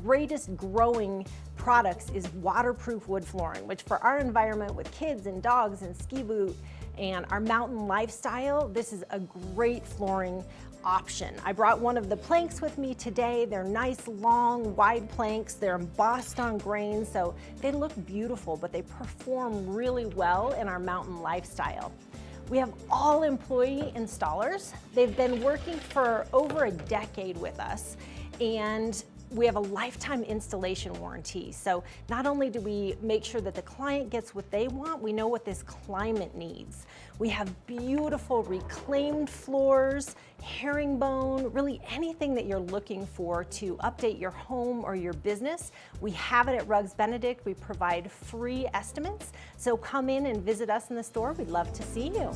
greatest growing products is waterproof wood flooring, which for our environment with kids and dogs and ski boot and our mountain lifestyle, this is a great flooring option. I brought one of the planks with me today. They're nice, long, wide planks. They're embossed on grain, so they look beautiful, but they perform really well in our mountain lifestyle. We have all employee installers. They've been working for over a decade with us, and we have a lifetime installation warranty. So not only do we make sure that the client gets what they want, we know what this climate needs. We have beautiful reclaimed floors, herringbone, really anything that you're looking for to update your home or your business. We have it at Rugs Benedict. We provide free estimates. So come in and visit us in the store. We'd love to see you.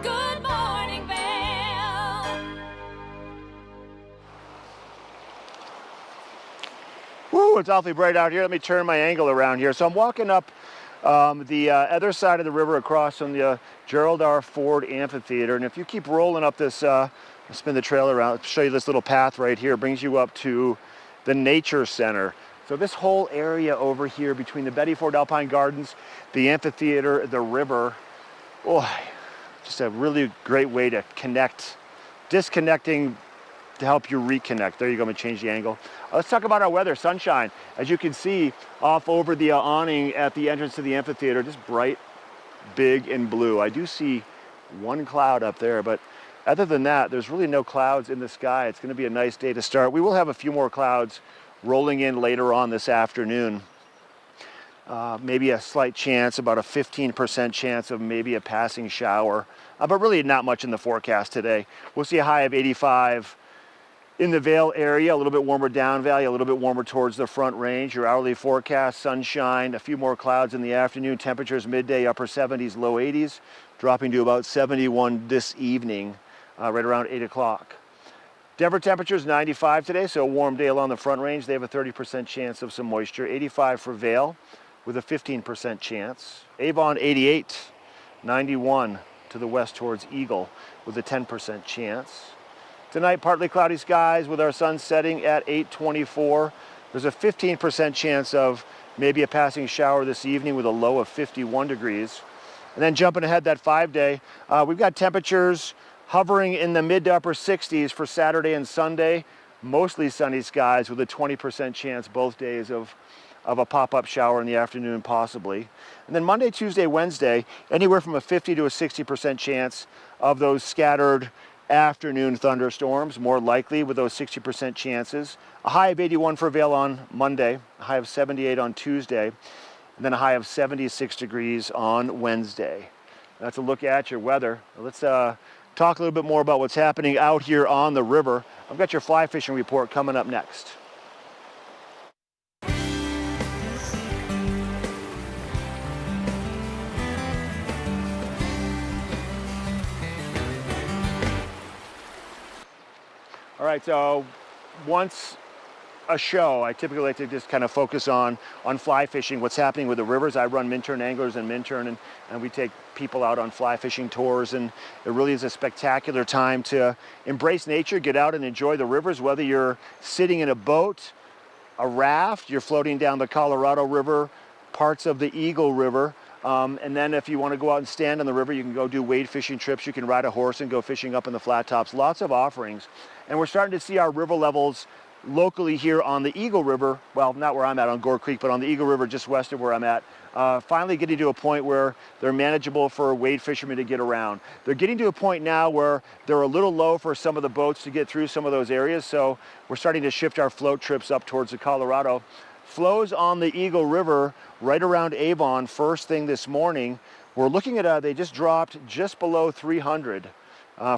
Good morning, Vail. Woo, it's awfully bright out here. Let me turn my angle around here. So I'm walking up the other side of the river across from the Gerald R. Ford Amphitheater. And if you keep rolling up this, spin the trailer around, show you this little path right here. It brings you up to the Nature Center. So this whole area over here between the Betty Ford Alpine Gardens, the amphitheater, the river, oh, just a really great way to connect, disconnecting to help you reconnect. There you go, I'm gonna change the angle. Let's talk about our weather, sunshine. As you can see off over the awning at the entrance to the amphitheater, just bright, big and blue. I do see one cloud up there, but other than that, there's really no clouds in the sky. It's gonna be a nice day to start. We will have a few more clouds rolling in later on this afternoon. Maybe a slight chance, about a 15% chance of maybe a passing shower, but really not much in the forecast today. We'll see a high of 85 in the Vail area, a little bit warmer down valley, a little bit warmer towards the Front Range. Your hourly forecast, sunshine, a few more clouds in the afternoon, temperatures midday, upper 70s, low 80s, dropping to about 71 this evening, right around 8 o'clock. Denver temperatures 95 today, so a warm day along the Front Range. They have a 30% chance of some moisture. 85 for Vail with a 15% chance. Avon 88, 91 to the west towards Eagle with a 10% chance. Tonight, partly cloudy skies with our sun setting at 8:24. There's a 15% chance of maybe a passing shower this evening with a low of 51 degrees. And then jumping ahead that 5-day, we've got temperatures hovering in the mid to upper 60s for Saturday and Sunday. Mostly sunny skies with a 20% chance both days of a pop-up shower in the afternoon possibly. And then Monday, Tuesday, Wednesday, anywhere from a 50 to a 60% chance of those scattered afternoon thunderstorms, more likely with those 60% chances. A high of 81 for Vail on Monday, a high of 78 on Tuesday, and then a high of 76 degrees on Wednesday. That's a look at your weather. Let's talk a little bit more about what's happening out here on the river. I've got your fly fishing report coming up next. All right, so once a show, I typically like to just kind of focus on fly fishing, what's happening with the rivers. I run Minturn Anglers and Minturn, and we take people out on fly fishing tours, and it really is a spectacular time to embrace nature, get out and enjoy the rivers, whether you're sitting in a boat, a raft, you're floating down the Colorado River, parts of the Eagle River, and then if you want to go out and stand on the river, you can go do wade fishing trips, you can ride a horse and go fishing up in the flat tops, lots of offerings. And we're starting to see our river levels locally here on the Eagle River, well, not where I'm at on Gore Creek, but on the Eagle River just west of where I'm at, finally getting to a point where they're manageable for wade fishermen to get around. They're getting to a point now where they're a little low for some of the boats to get through some of those areas, so we're starting to shift our float trips up towards the Colorado. Flows on the Eagle River right around Avon first thing this morning. We're looking at, they just dropped just below 300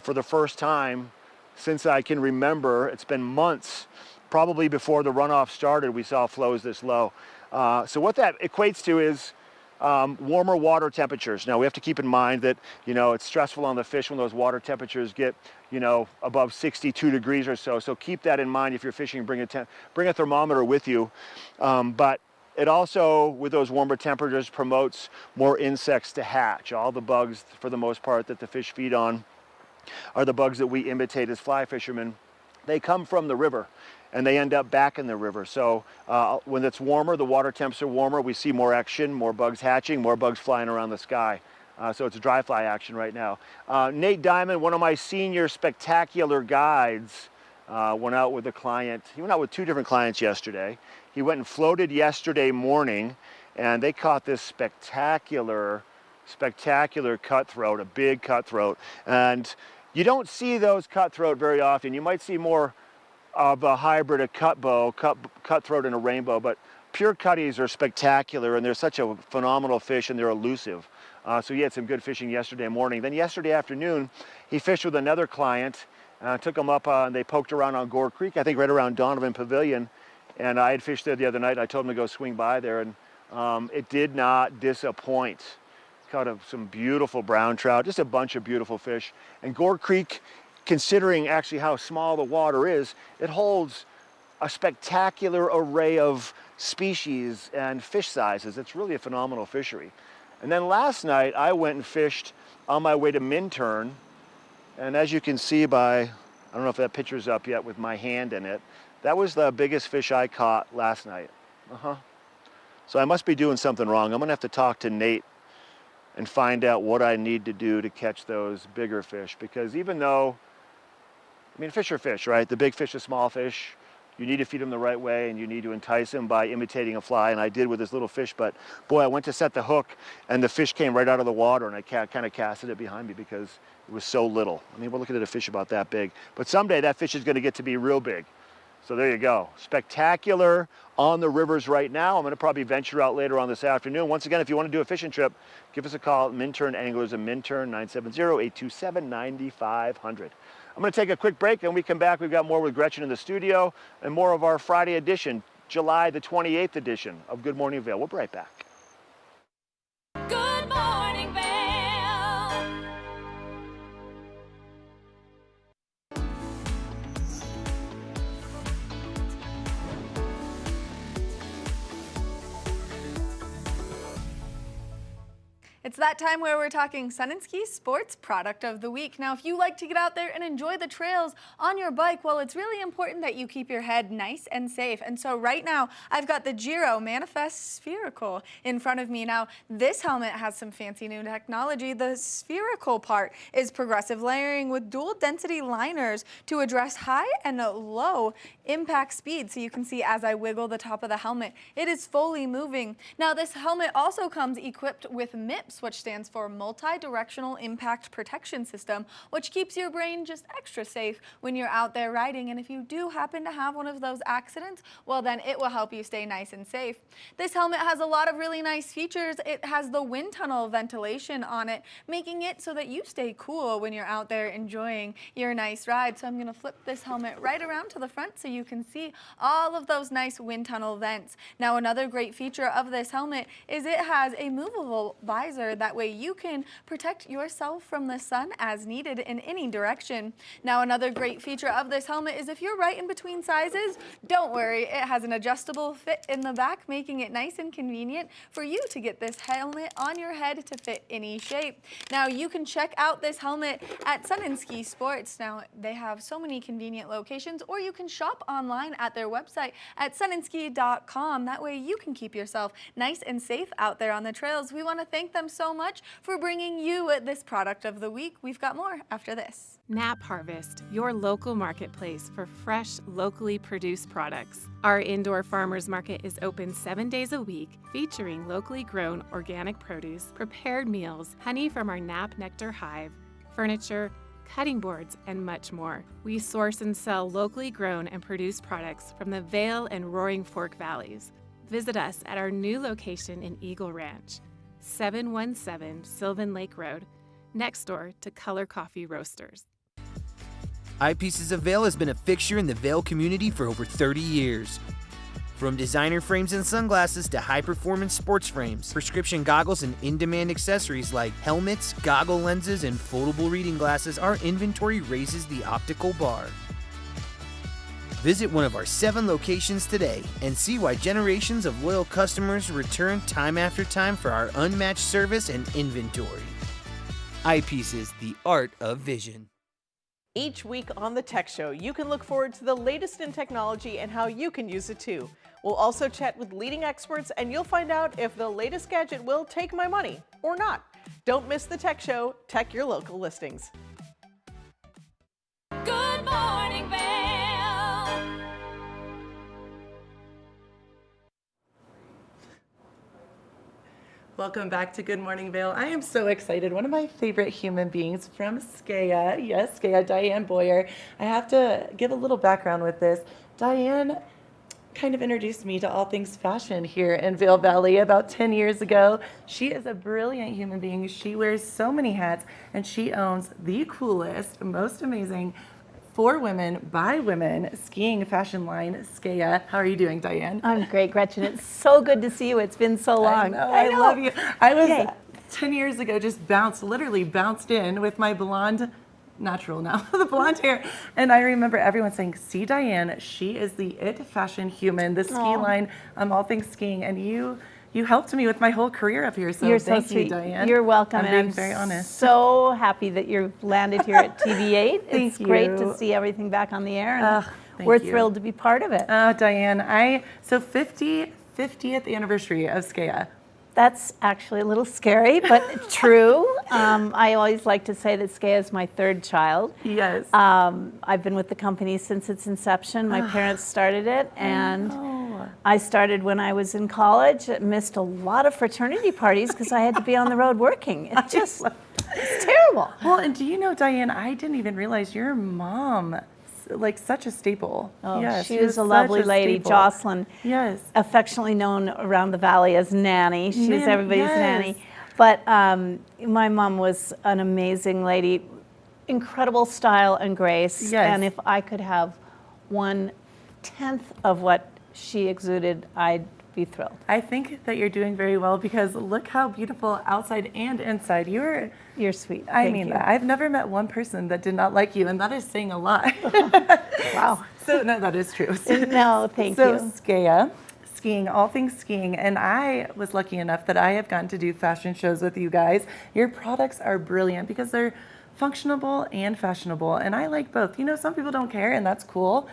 for the first time since I can remember. It's been months, probably before the runoff started, we saw flows this low. So what that equates to is warmer water temperatures. Now we have to keep in mind that, it's stressful on the fish when those water temperatures get, above 62 degrees or so. So keep that in mind if you're fishing, bring a thermometer with you. But it also, with those warmer temperatures, promotes more insects to hatch. All the bugs, for the most part, that the fish feed on are the bugs that we imitate as fly fishermen. They come from the river and they end up back in the river. So when it's warmer, the water temps are warmer, we see more action, more bugs hatching, more bugs flying around the sky. So it's a dry fly action right now. Nate Diamond, one of my senior spectacular guides, went out with a client. He went out with 2 different clients yesterday. He went and floated yesterday morning, and they caught this spectacular cutthroat, a big cutthroat. And you don't see those cutthroat very often. You might see more of a hybrid, a cutthroat and a rainbow, but pure cutties are spectacular, and they're such a phenomenal fish, and they're elusive. So he had some good fishing yesterday morning. Then yesterday afternoon, he fished with another client, took him up, and they poked around on Gore Creek, I think right around Donovan Pavilion, and I had fished there the other night. I told him to go swing by there, and it did not disappoint. Caught some beautiful brown trout, just a bunch of beautiful fish. And Gore Creek, considering actually how small the water is, it holds a spectacular array of species and fish sizes. It's really a phenomenal fishery. And then last night I went and fished on my way to Minturn, and as you can see by, I don't know if that picture's up yet with my hand in it, that was the biggest fish I caught last night. So I must be doing something wrong. I'm gonna have to talk to Nate and find out what I need to do to catch those bigger fish, because even though, I mean, fish are fish, right? The big fish are small fish. You need to feed them the right way, and you need to entice them by imitating a fly, and I did with this little fish, but boy, I went to set the hook, and the fish came right out of the water, and I kind of casted it behind me because it was so little. I mean, we're looking at a fish about that big, but someday that fish is gonna get to be real big. So there you go. Spectacular on the rivers right now. I'm gonna probably venture out later on this afternoon. Once again, if you wanna do a fishing trip, give us a call at Minturn Anglers and Minturn 970-827-9500. I'm gonna take a quick break, and we come back. We've got more with Gretchen in the studio and more of our Friday edition, July the 28th edition of Good Morning Vail. We'll be right back. Good morning, Vail. It's that time where we're talking Sun and Ski Sports Product of the Week. Now, if you like to get out there and enjoy the trails on your bike, well, it's really important that you keep your head nice and safe. And so right now, I've got the Giro Manifest Spherical in front of me. Now, this helmet has some fancy new technology. The spherical part is progressive layering with dual density liners to address high and low impact speed. So you can see as I wiggle the top of the helmet, it is fully moving. Now, this helmet also comes equipped with MIPS, which stands for Multi-Directional Impact Protection System, which keeps your brain just extra safe when you're out there riding. And if you do happen to have one of those accidents, well, then it will help you stay nice and safe. This helmet has a lot of really nice features. It has the wind tunnel ventilation on it, making it so that you stay cool when you're out there enjoying your nice ride. So I'm gonna flip this helmet right around to the front so you can see all of those nice wind tunnel vents. Now, another great feature of this helmet is it has a movable visor. That way you can protect yourself from the sun as needed in any direction. Now, another great feature of this helmet is if you're right in between sizes, don't worry, it has an adjustable fit in the back, making it nice and convenient for you to get this helmet on your head to fit any shape. Now, you can check out this helmet at Sun and Ski Sports. Now, they have so many convenient locations, or you can shop online at their website at sunandski.com. That way you can keep yourself nice and safe out there on the trails. We want to thank them so much for bringing you this product of the week. We've got more after this. Nap Harvest, your local marketplace for fresh, locally produced products. Our indoor farmers market is open 7 days a week, featuring locally grown organic produce, prepared meals, honey from our Nap Nectar hive, furniture, cutting boards, and much more. We source and sell locally grown and produced products from the Vail and Roaring Fork Valleys. Visit us at our new location in Eagle Ranch, 717 Sylvan Lake Road, next door to Color Coffee Roasters. Eyepieces of Vail has been a fixture in the Vail community for over 30 years. From designer frames and sunglasses to high-performance sports frames, prescription goggles, and in-demand accessories like helmets, goggle lenses, and foldable reading glasses, our inventory raises the optical bar. Visit one of our 7 locations today and see why generations of loyal customers return time after time for our unmatched service and inventory. Eyepieces, the art of vision. Each week on the Tech Show, you can look forward to the latest in technology and how you can use it too. We'll also chat with leading experts, and you'll find out if the latest gadget will take my money or not. Don't miss the Tech Show. Tech your local listings. Good morning, Vail. Welcome back to Good Morning Vail. I am so excited. One of my favorite human beings from Skea, yes, Skea, Diane Boyer. I have to give a little background with this. Diane kind of introduced me to all things fashion here in Vail Valley about 10 years ago. She is a brilliant human being. She wears so many hats, and she owns the coolest, most amazing for women, by women, skiing fashion line, Skea. How are you doing, Diane? I'm great, Gretchen. It's so good to see you. It's been so long. I love you. I was 10 years ago just literally bounced in with my blonde, natural now, the blonde hair. And I remember everyone saying, see Diane, she is the it fashion human, the ski line, all things skiing. And you helped me with my whole career up here, so You're thank so sweet. you, Diane. You're welcome. I'm and being I'm very honest. So happy that you've landed here at TV8. Thank It's great you. to see everything back on the air, and Thank we're you. thrilled to be part of it. Diane, so 50 50th anniversary of Skea. That's actually a little scary, but true. I always like to say that Skea is my third child. Yes. I've been with the company since its inception. My parents started it, and I started when I was in college. I missed a lot of fraternity parties because I had to be on the road working. It's terrible. Well, and do you know, Diane, I didn't even realize your mom, like such a staple. Oh, yes, she was a lovely lady, Jocelyn. Yes. Affectionately known around the valley as Nanny. She was everybody's yes. nanny. But my mom was an amazing lady, incredible style and grace. Yes. And if I could have 1/10 of what she exuded, I'd be thrilled. I think that you're doing very well because look how beautiful outside and inside. You're sweet. I Thank mean you. that. I've never met one person that did not like you, and that is saying a lot. Wow. So no, that is true. No, thank so, you. So Skea, skiing, all things skiing, and I was lucky enough that I have gotten to do fashion shows with you guys. Your products are brilliant because they're functional and fashionable, and I like both. You know, some people don't care, and that's cool.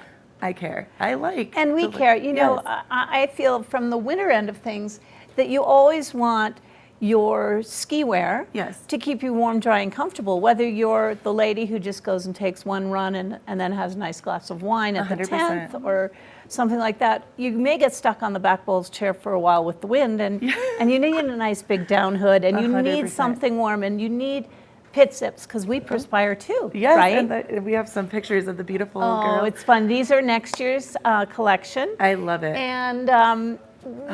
I care. I like. And we care. You know, I feel from the winter end of things that you always want your ski wear to keep you warm, dry, and comfortable, whether you're the lady who just goes and takes one run and then has a nice glass of wine at 100%. the 10th or something like that. You may get stuck on the back bowls chair for a while with the wind, and you need a nice big down hood, and you need 100%. something warm, and you need pit zips because we perspire too, yes, right? And we have some pictures of the beautiful Oh, girl. it's fun. These are next year's collection. I love it. And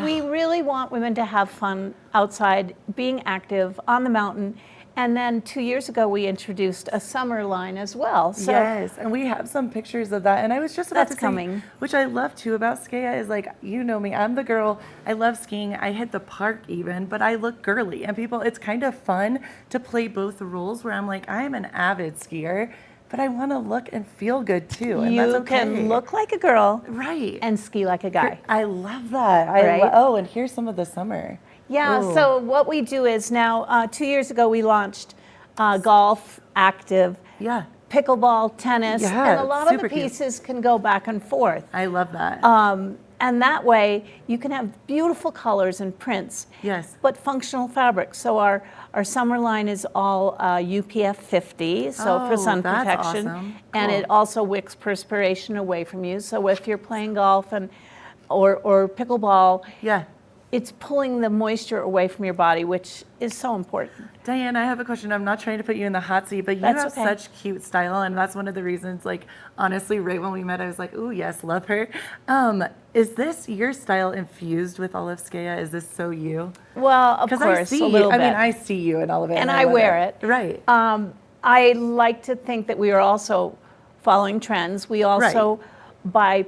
we really want women to have fun outside, being active on the mountain. And then 2 years ago, we introduced a summer line as well. So yes, and we have some pictures of that. And I was just about That's to say, coming. which I love too about Skea is like, you know me, I'm the girl, I love skiing, I hit the park even, but I look girly. And people, it's kind of fun to play both roles where I'm like, I'm an avid skier, but I want to look and feel good too. And that's you okay. can look like a girl right and ski like a guy. I love that. Right? Oh, and here's some of the summer. Yeah, Ooh. so what we do is now, 2 years ago, we launched golf, active, pickleball, tennis, Yeah, and a lot of the super cute. pieces can go back and forth. I love that. And that way, you can have beautiful colors and prints, yes, but functional fabrics. So our summer line is all UPF 50, so for sun that's protection. awesome. And Cool. it also wicks perspiration away from you. So if you're playing golf or pickleball, it's pulling the moisture away from your body, which is so important. Diane, I have a question. I'm not trying to put you in the hot seat, but you That's have okay. such cute style, and that's one of the reasons, like, honestly, right when we met, I was like, ooh, yes, love her. Is this your style infused with all of Skea? Is this so you? Well, of 'Cause course, I see a little you. bit. I mean, I see you in all of it. And I love wear it. Right. I like to think that we are also following trends. We also buy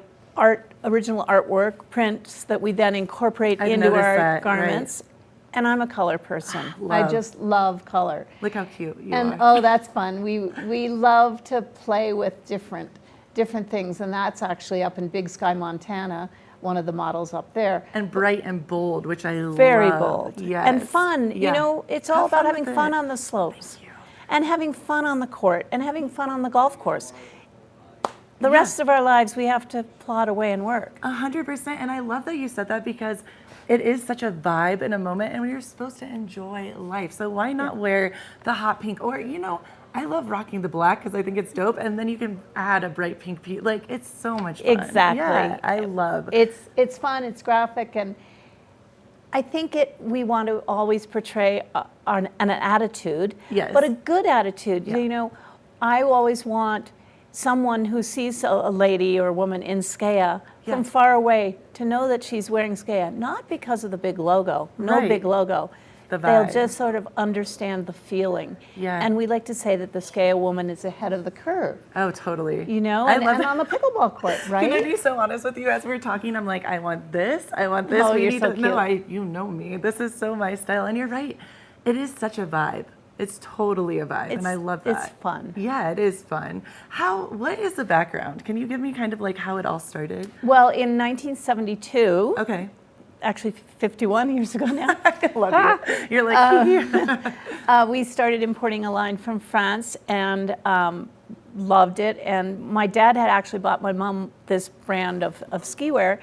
original artwork, prints that we then incorporate I've into noticed our that, garments. I And I'm a color person. I Love. just love color. Look how cute you And are. oh, that's fun. We love to play with different things, and that's actually up in Big Sky, Montana. One of the models up there. And bright and bold, which I love. Very bold. Yes. And fun. Yeah. You know, it's Have all about fun having with fun it. on the slopes. And having fun on the court and having fun on the golf course. The rest of our lives, we have to plod away and work. 100%. And I love that you said that because it is such a vibe in a moment and you're supposed to enjoy life. So why not wear the hot pink? Or, you know, I love rocking the black because I think it's dope. And then you can add a bright pink piece. Like, it's so much fun. Exactly. Yeah, I love. It's fun, it's graphic, and I think we want to always portray an attitude, Yes. but a good attitude. You know, I always want someone who sees a lady or a woman in Skea from Yes. far away to know that she's wearing Skea, not because of the big logo, no Right. big logo. The They'll vibe. just sort of understand the feeling. Yeah. And we like to say that the Skea woman is ahead of the curve. Oh, totally. You know, I and, love and it. on the pickleball court, right? Can I be so honest with you? As we're talking, I'm like, I want this. I want this. Oh, we you're need so to know. cute. You know me. This is so my style. And you're right. It is such a vibe. It's totally a vibe, and I love that. It's fun. Yeah, it is fun. What is the background? Can you give me kind of like how it all started? Well, in 1972. Okay. Actually, 51 years ago now. I love you. You're like, we started importing a line from France and loved it. And my dad had actually bought my mom this brand of ski wear.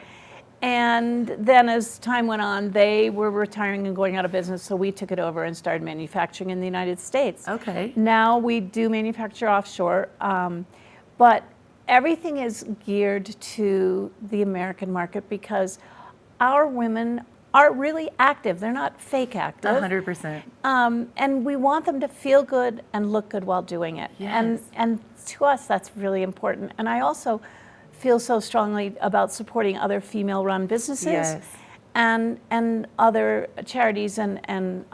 And then as time went on, they were retiring and going out of business, so we took it over and started manufacturing in the United States. Okay. Now we do manufacture offshore, but everything is geared to the American market because our women are really active. They're not fake active. 100%. And we want them to feel good and look good while doing it. Yes. And to us, that's really important. And I also feel so strongly about supporting other female-run businesses Yes. and other charities and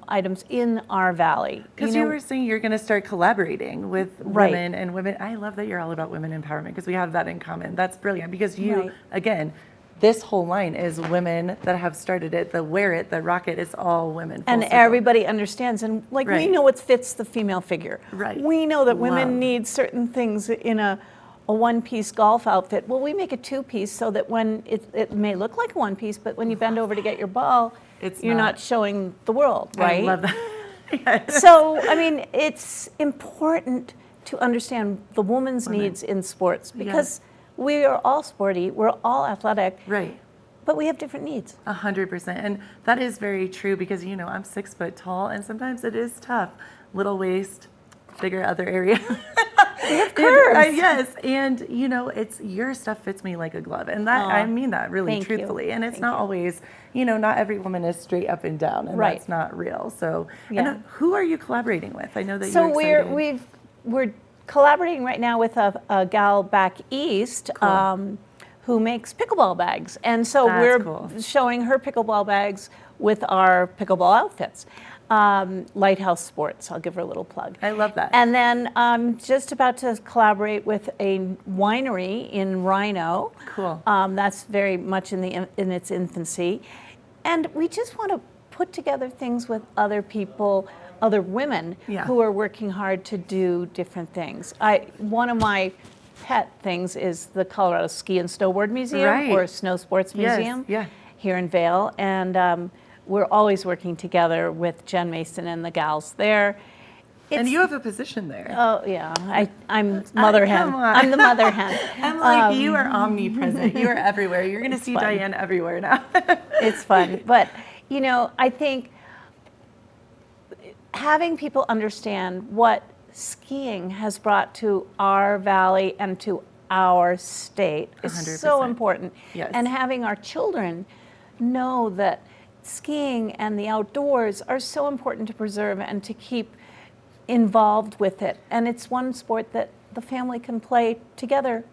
items in our valley. Because you were saying you're going to start collaborating with Right. women and women. I love that you're all about women empowerment because we have that in common. That's brilliant because you, Right. again, this whole line is women that have started it, the wear it, the rock it, it's all women. full And circle. everybody understands. And like we Right. know what fits the female figure. Right. We know that Love. women need certain things in a one-piece golf outfit. Well, we make a two-piece so that when it may look like a one-piece, but when you bend over to get your ball, you're not showing the world, right? I love that. Yes. So, I mean, it's important to understand the woman's needs in sports because we are all sporty, we're all athletic, Right. but we have different needs. 100%. And that is very true because, I'm 6 foot tall and sometimes it is tough. Little waist, bigger other area. We have curves. Yes. And, it's your stuff fits me like a glove. And that, I mean that really thank you. truthfully. And it's Thank not you. always, not every woman is straight up and down. And Right. that's not real. So, Yeah. and who are you collaborating with? I know that So you're excited. we're collaborating right now with a gal back east who makes pickleball bags, and so That's we're cool. showing her pickleball bags with our pickleball outfits. Lighthouse Sports, I'll give her a little plug. I love that. And then I'm just about to collaborate with a winery in Rhino. Cool. That's very much in its infancy, and we just want to put together things with other people, other women Yeah. who are working hard to do different things. One of my pet things is the Colorado Ski and Snowboard Museum Right. or Snow Sports Yes, Museum yeah. here in Vail, and we're always working together with Jen Mason and the gals there. And you have a position there. Oh yeah, I'm mother hen. Come on. I'm the mother hen. I'm like, you are omnipresent. You are everywhere. You're going to see fun. Diane everywhere now. It's fun, but I think having people understand what skiing has brought to our valley and to our state is 100%. so important. Yes. And having our children know that skiing and the outdoors are so important to preserve and to keep involved with it. And it's one sport that the family can play together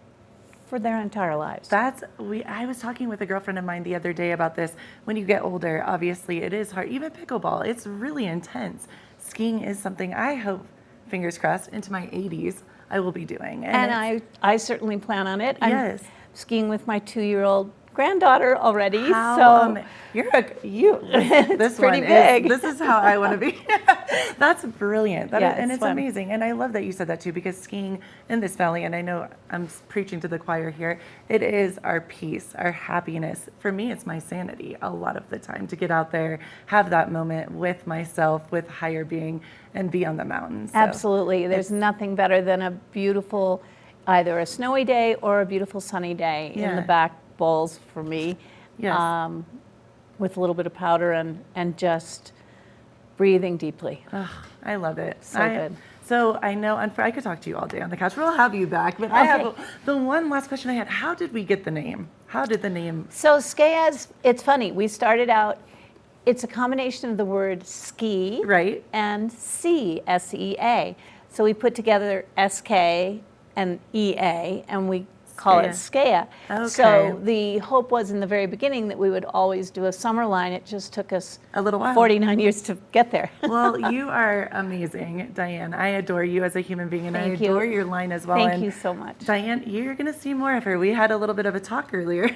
for their entire lives. I was talking with a girlfriend of mine the other day about this. When you get older, obviously it is hard. Even pickleball, it's really intense. Skiing is something I hope, fingers crossed, into my 80s I will be doing. And I certainly plan on it. Yes. I'm skiing with my 2-year-old granddaughter already. This pretty one big. This is how I want to be. That's brilliant. Yeah, And it's it's fun. amazing. And I love that you said that too, because skiing in this valley, and I know I'm preaching to the choir here, it is our peace, our happiness. For me, it's my sanity a lot of the time to get out there, have that moment with myself, with higher being, and be on the mountains. So Absolutely. There's nothing better than a beautiful, either a snowy day or a beautiful sunny day in the Yeah. back bowls for me. Yes. With a little bit of powder and just breathing deeply. I love it. So good. So I know, I could talk to you all day on the couch. We'll have you back. But I have the one last question I had. How did we get the name? How did the name? So Skea, it's funny. We started out, it's a combination of the word ski and sea, S-E-A. So we put together S-K and E-A, and we call it Skea. Okay. So the hope was in the very beginning that we would always do a summer line. It just took us a little while, 49 years to get there. Well, you are amazing, Diane. I adore you as a human being, and Thank I adore you. your line as well. Thank And you so much. Diane, you're going to see more of her. We had a little bit of a talk earlier.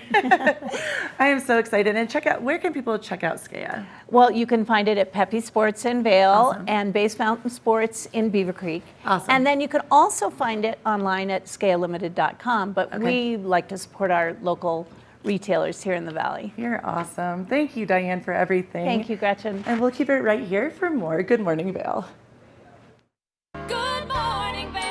I am so excited. And where can people check out Skea? Well, you can find it at Peppy Sports in Vail Awesome. and Base Mountain Sports in Beaver Creek. Awesome. And then you can also find it online at skealimited.com, but we like to support our local retailers here in the Valley. You're awesome. Thank you, Diane, for everything. Thank you, Gretchen. And we'll keep it right here for more Good Morning Vail. Good morning, Vail.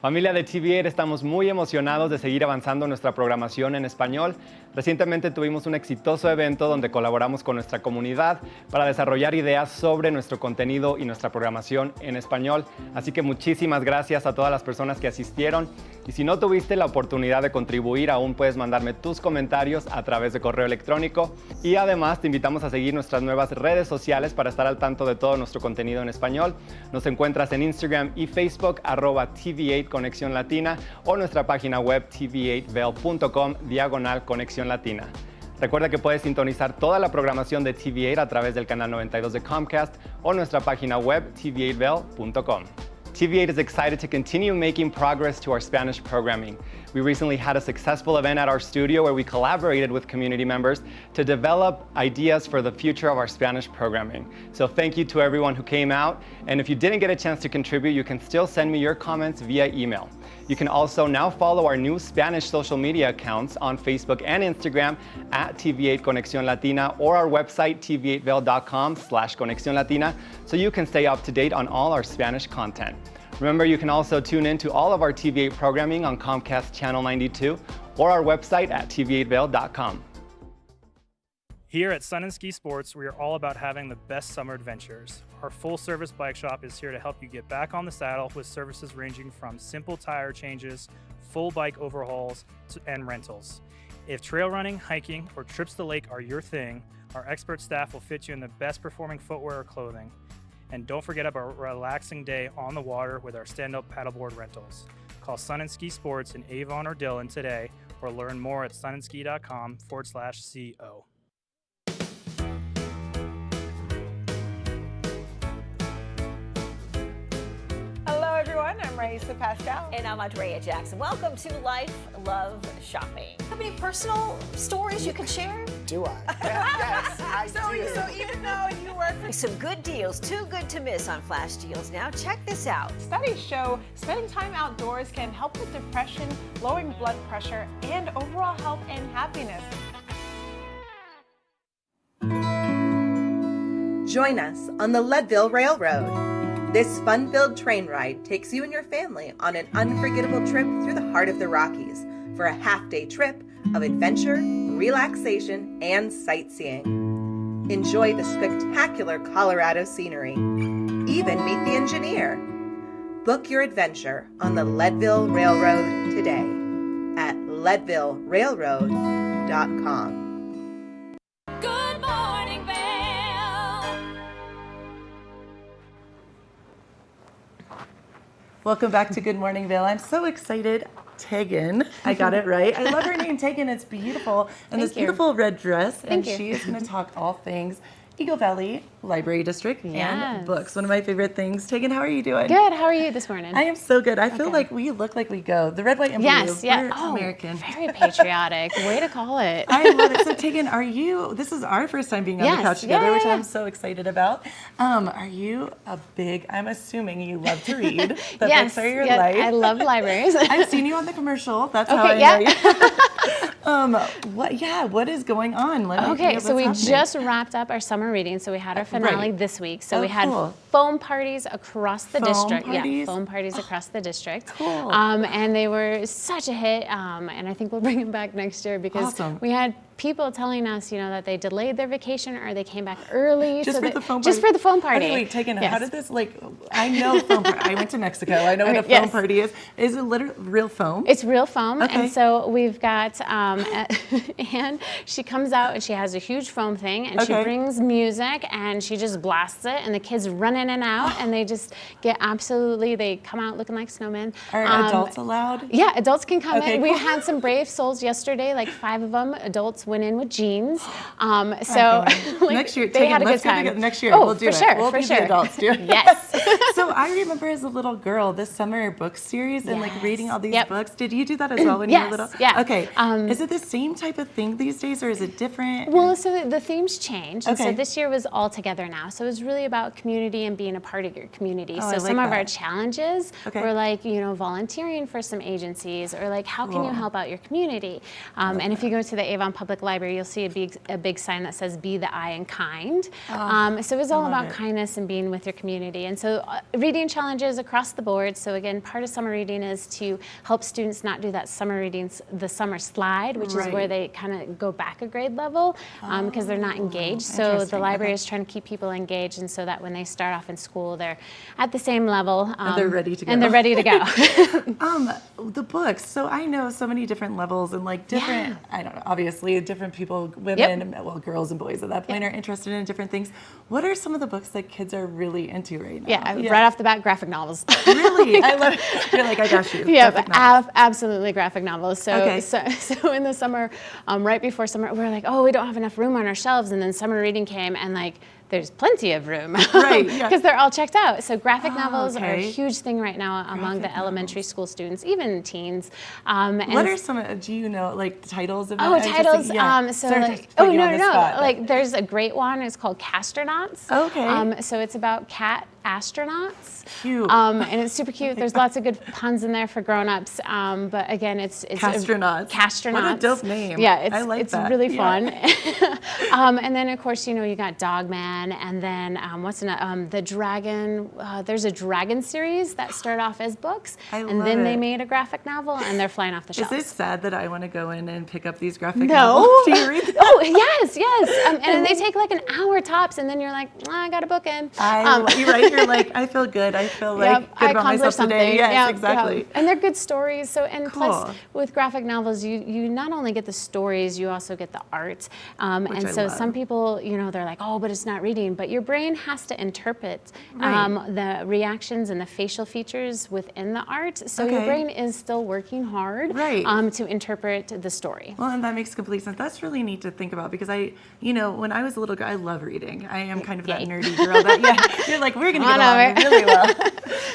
Familia de TV8, estamos muy emocionados de seguir avanzando nuestra programación en español. Recientemente tuvimos un exitoso evento donde colaboramos con nuestra comunidad para desarrollar ideas sobre nuestro contenido y nuestra programación en español. Así que muchísimas gracias a todas las personas que asistieron. Y si no tuviste la oportunidad de contribuir, aún puedes mandarme tus comentarios a través de correo electrónico. Y además te invitamos a seguir nuestras nuevas redes sociales para estar al tanto de todo nuestro contenido en español. Nos encuentras en Instagram y Facebook, @TV8 Conexión Latina, o nuestra página web tv8vail.com/Conexión Latina. Recuerda que puedes sintonizar toda la programación de TV8 a través del canal 92 de Comcast o nuestra página web tv8vail.com. TV8 is excited to continue making progress to our Spanish programming. We recently had a successful event at our studio where we collaborated with community members to develop ideas for the future of our Spanish programming. So thank you to everyone who came out. And if you didn't get a chance to contribute, you can still send me your comments via email. You can also now follow our new Spanish social media accounts on Facebook and Instagram at TV8 Conexión Latina, or our website tv8vail.com/Conexión Latina, so you can stay up to date on all our Spanish content. Remember, you can also tune in to all of our TV8 programming on Comcast Channel 92 or our website at tv8vail.com. Here at Sun and Ski Sports, we are all about having the best summer adventures. Our full-service bike shop is here to help you get back on the saddle with services ranging from simple tire changes, full bike overhauls, and rentals. If trail running, hiking, or trips to the lake are your thing, our expert staff will fit you in the best performing footwear or clothing. And don't forget about a relaxing day on the water with our stand-up paddleboard rentals. Call Sun and Ski Sports in Avon or Dillon today, or learn more at sunandski.com/CO. Hello, everyone. I'm Raisa Pascal. And I'm Andrea Jackson. Welcome to Life, Love, Shopping. Have any personal stories you can share? Do I? Yes, I do. So even though you work for... Some good deals, too good to miss on Flash Deals now. Check this out. Studies show spending time outdoors can help with depression, lowering blood pressure, and overall health and happiness. Join us on the Leadville Railroad. This fun-filled train ride takes you and your family on an unforgettable trip through the heart of the Rockies for a half-day trip of adventure, relaxation, and sightseeing. Enjoy the spectacular Colorado scenery. Even meet the engineer. Book your adventure on the Leadville Railroad today at leadvillerailroad.com. Good morning, Vail. Welcome back to Good Morning Vail. I'm so excited. Tegan, I got it right. I love her name, Tegan. It's beautiful. And this beautiful red dress. And she is going to talk all things Eagle Valley Library District and books. One of my favorite things. Tegan, how are you doing? Good. How are you this morning? I am so good. I feel like we look like we go. The red, white, and blue. Yes, yeah. We're American. Very patriotic. Way to call it. I love it. So Tegan, this is our first time being on the couch together, which I'm so excited about. Are you I'm assuming you love to read. That books are your life. I love libraries. I've seen you on the commercial. That's how I know you. What is going on? So we just wrapped up our summer reading. So we had our finale this week. So we had foam parties across the district. Yeah, foam parties across the district. Cool. And they were such a hit. And I think we'll bring them back next year because we had people telling us, that they delayed their vacation or they came back early. Just for the foam party? Just for the foam party. Okay, wait, Tegan, how did this, I know foam party. I went to Mexico. I know what a foam party is. Is it literally real foam? It's real foam. Okay. And so we've got, Anne, she comes out and she has a huge foam thing and she brings music and she just blasts it and the kids run in and out and they just get they come out looking like snowmen. Are adults allowed? Yeah, adults can come in. We cool. had some brave souls yesterday, like 5 of them, adults went in with jeans. So next year, they had a good time. Next year, oh, we'll do for it. Sure, we'll for be sure. the adults too. Yes. So I remember as a little girl this summer book series and reading all these books. Did you do that as well when you were little? Yeah. Okay. Is it the same type of thing these days or is it different? Well, so the themes change. And so this year was all together now. So it was really about community and being a part of your community. So some of our challenges were like, volunteering for some agencies or like how can you help out your community? And if you go to the Avon Public Library, you'll see a big sign that says be the eye and kind. So it was all about kindness and being with your community. And so so reading challenges across the board. So again, part of summer reading is to help students not do that summer readings, the summer slide, which is where they kind of go back a grade level because they're not engaged. So the library is trying to keep people engaged, and so that when they start off in school, they're at the same level. And they're ready to go. And they're ready to go. The books. So I know so many different levels and like different, I don't know, obviously different people, women, well, girls and boys at that point are interested in different things. What are some of the books that kids are really into right now? Right off the bat, graphic novels. Really? I love it. You're like, I got you. Yeah, absolutely graphic novels. So, so in the summer, right before summer, we were like, oh, we don't have enough room on our shelves. And then summer reading came and like, there's plenty of room because they're all checked out. So graphic novels are a huge thing right now among the elementary school students, even teens. What are some, do you know, like titles of titles. So like, no. Like there's a great one. It's called Castronauts. Okay. So it's about cat astronauts. Cute. And it's super cute. There's lots of good puns in there for grown-ups. But again, it's Castronauts. Castronauts. What a dope name. Yeah, it's that. Really fun. And then of course, you got Dogman, and then the Dragon. There's a Dragon series that started off as books, and then they made a graphic novel, and they're flying off the shelves. Is it sad that I want to go in and pick up these graphic novels? Do you read them? Oh yes. And they take like an hour tops, and then you're like, I got a book in. You're right. You're like, I feel good. I feel like good about myself today. Yes, exactly. And they're good stories. So plus with graphic novels, you not only get the stories, you also get the art. And so some people, they're like, oh, but it's not reading. But your brain has to interpret the reactions and the facial features within the art. So your brain is still working hard to interpret the story. Well, and that makes complete sense. That's really neat to think about because when I was a little girl, I love reading. I am kind of that nerdy girl that, you're like, we're going to get along really well.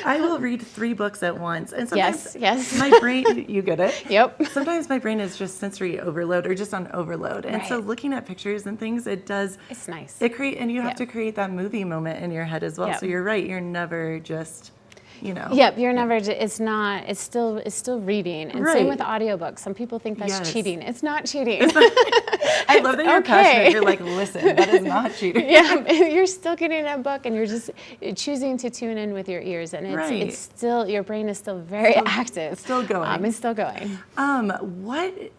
I will read 3 books at once. And sometimes my brain, you get it? Yep. Sometimes my brain is just sensory overload or just on overload. And so looking at pictures and things, it's nice. And you have to create that movie moment in your head as well. So you're right. You're never just... Yep, you're never. It's still reading, and same with audiobooks. Some people think that's cheating. It's not cheating. I love that you're passionate. You're like, listen, that is not cheating. You're still getting a book, and you're just choosing to tune in with your ears, and it's still your brain is still very active. Still going. It's still going.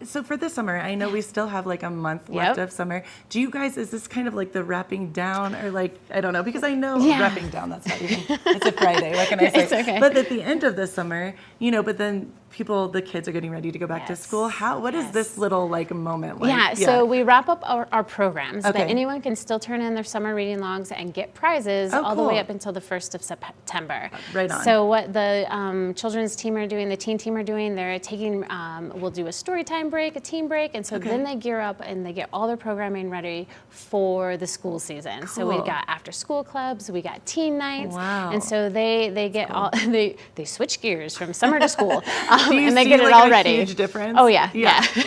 So for this summer, I know we still have like a month left of summer. Do you guys? Is this kind of like the wrapping down, or like I don't know? Because I know wrapping down. That's not even. It's a Friday. What can I say? Okay. But at the end of the summer, but then the kids are getting ready to go back to school. What is this little like moment like? So we wrap up our programs, but anyone can still turn in their summer reading logs and get prizes all the way up until the 1st of September. Right on. So what the children's team are doing, the teen team are doing, they're taking, we'll do a story time break, a team break, and so then they gear up and they get all their programming ready for the school season. So we've got after school clubs, we got teen nights, and so they get they switch gears from summer to school. And they get it all ready. Huge difference? Oh yeah.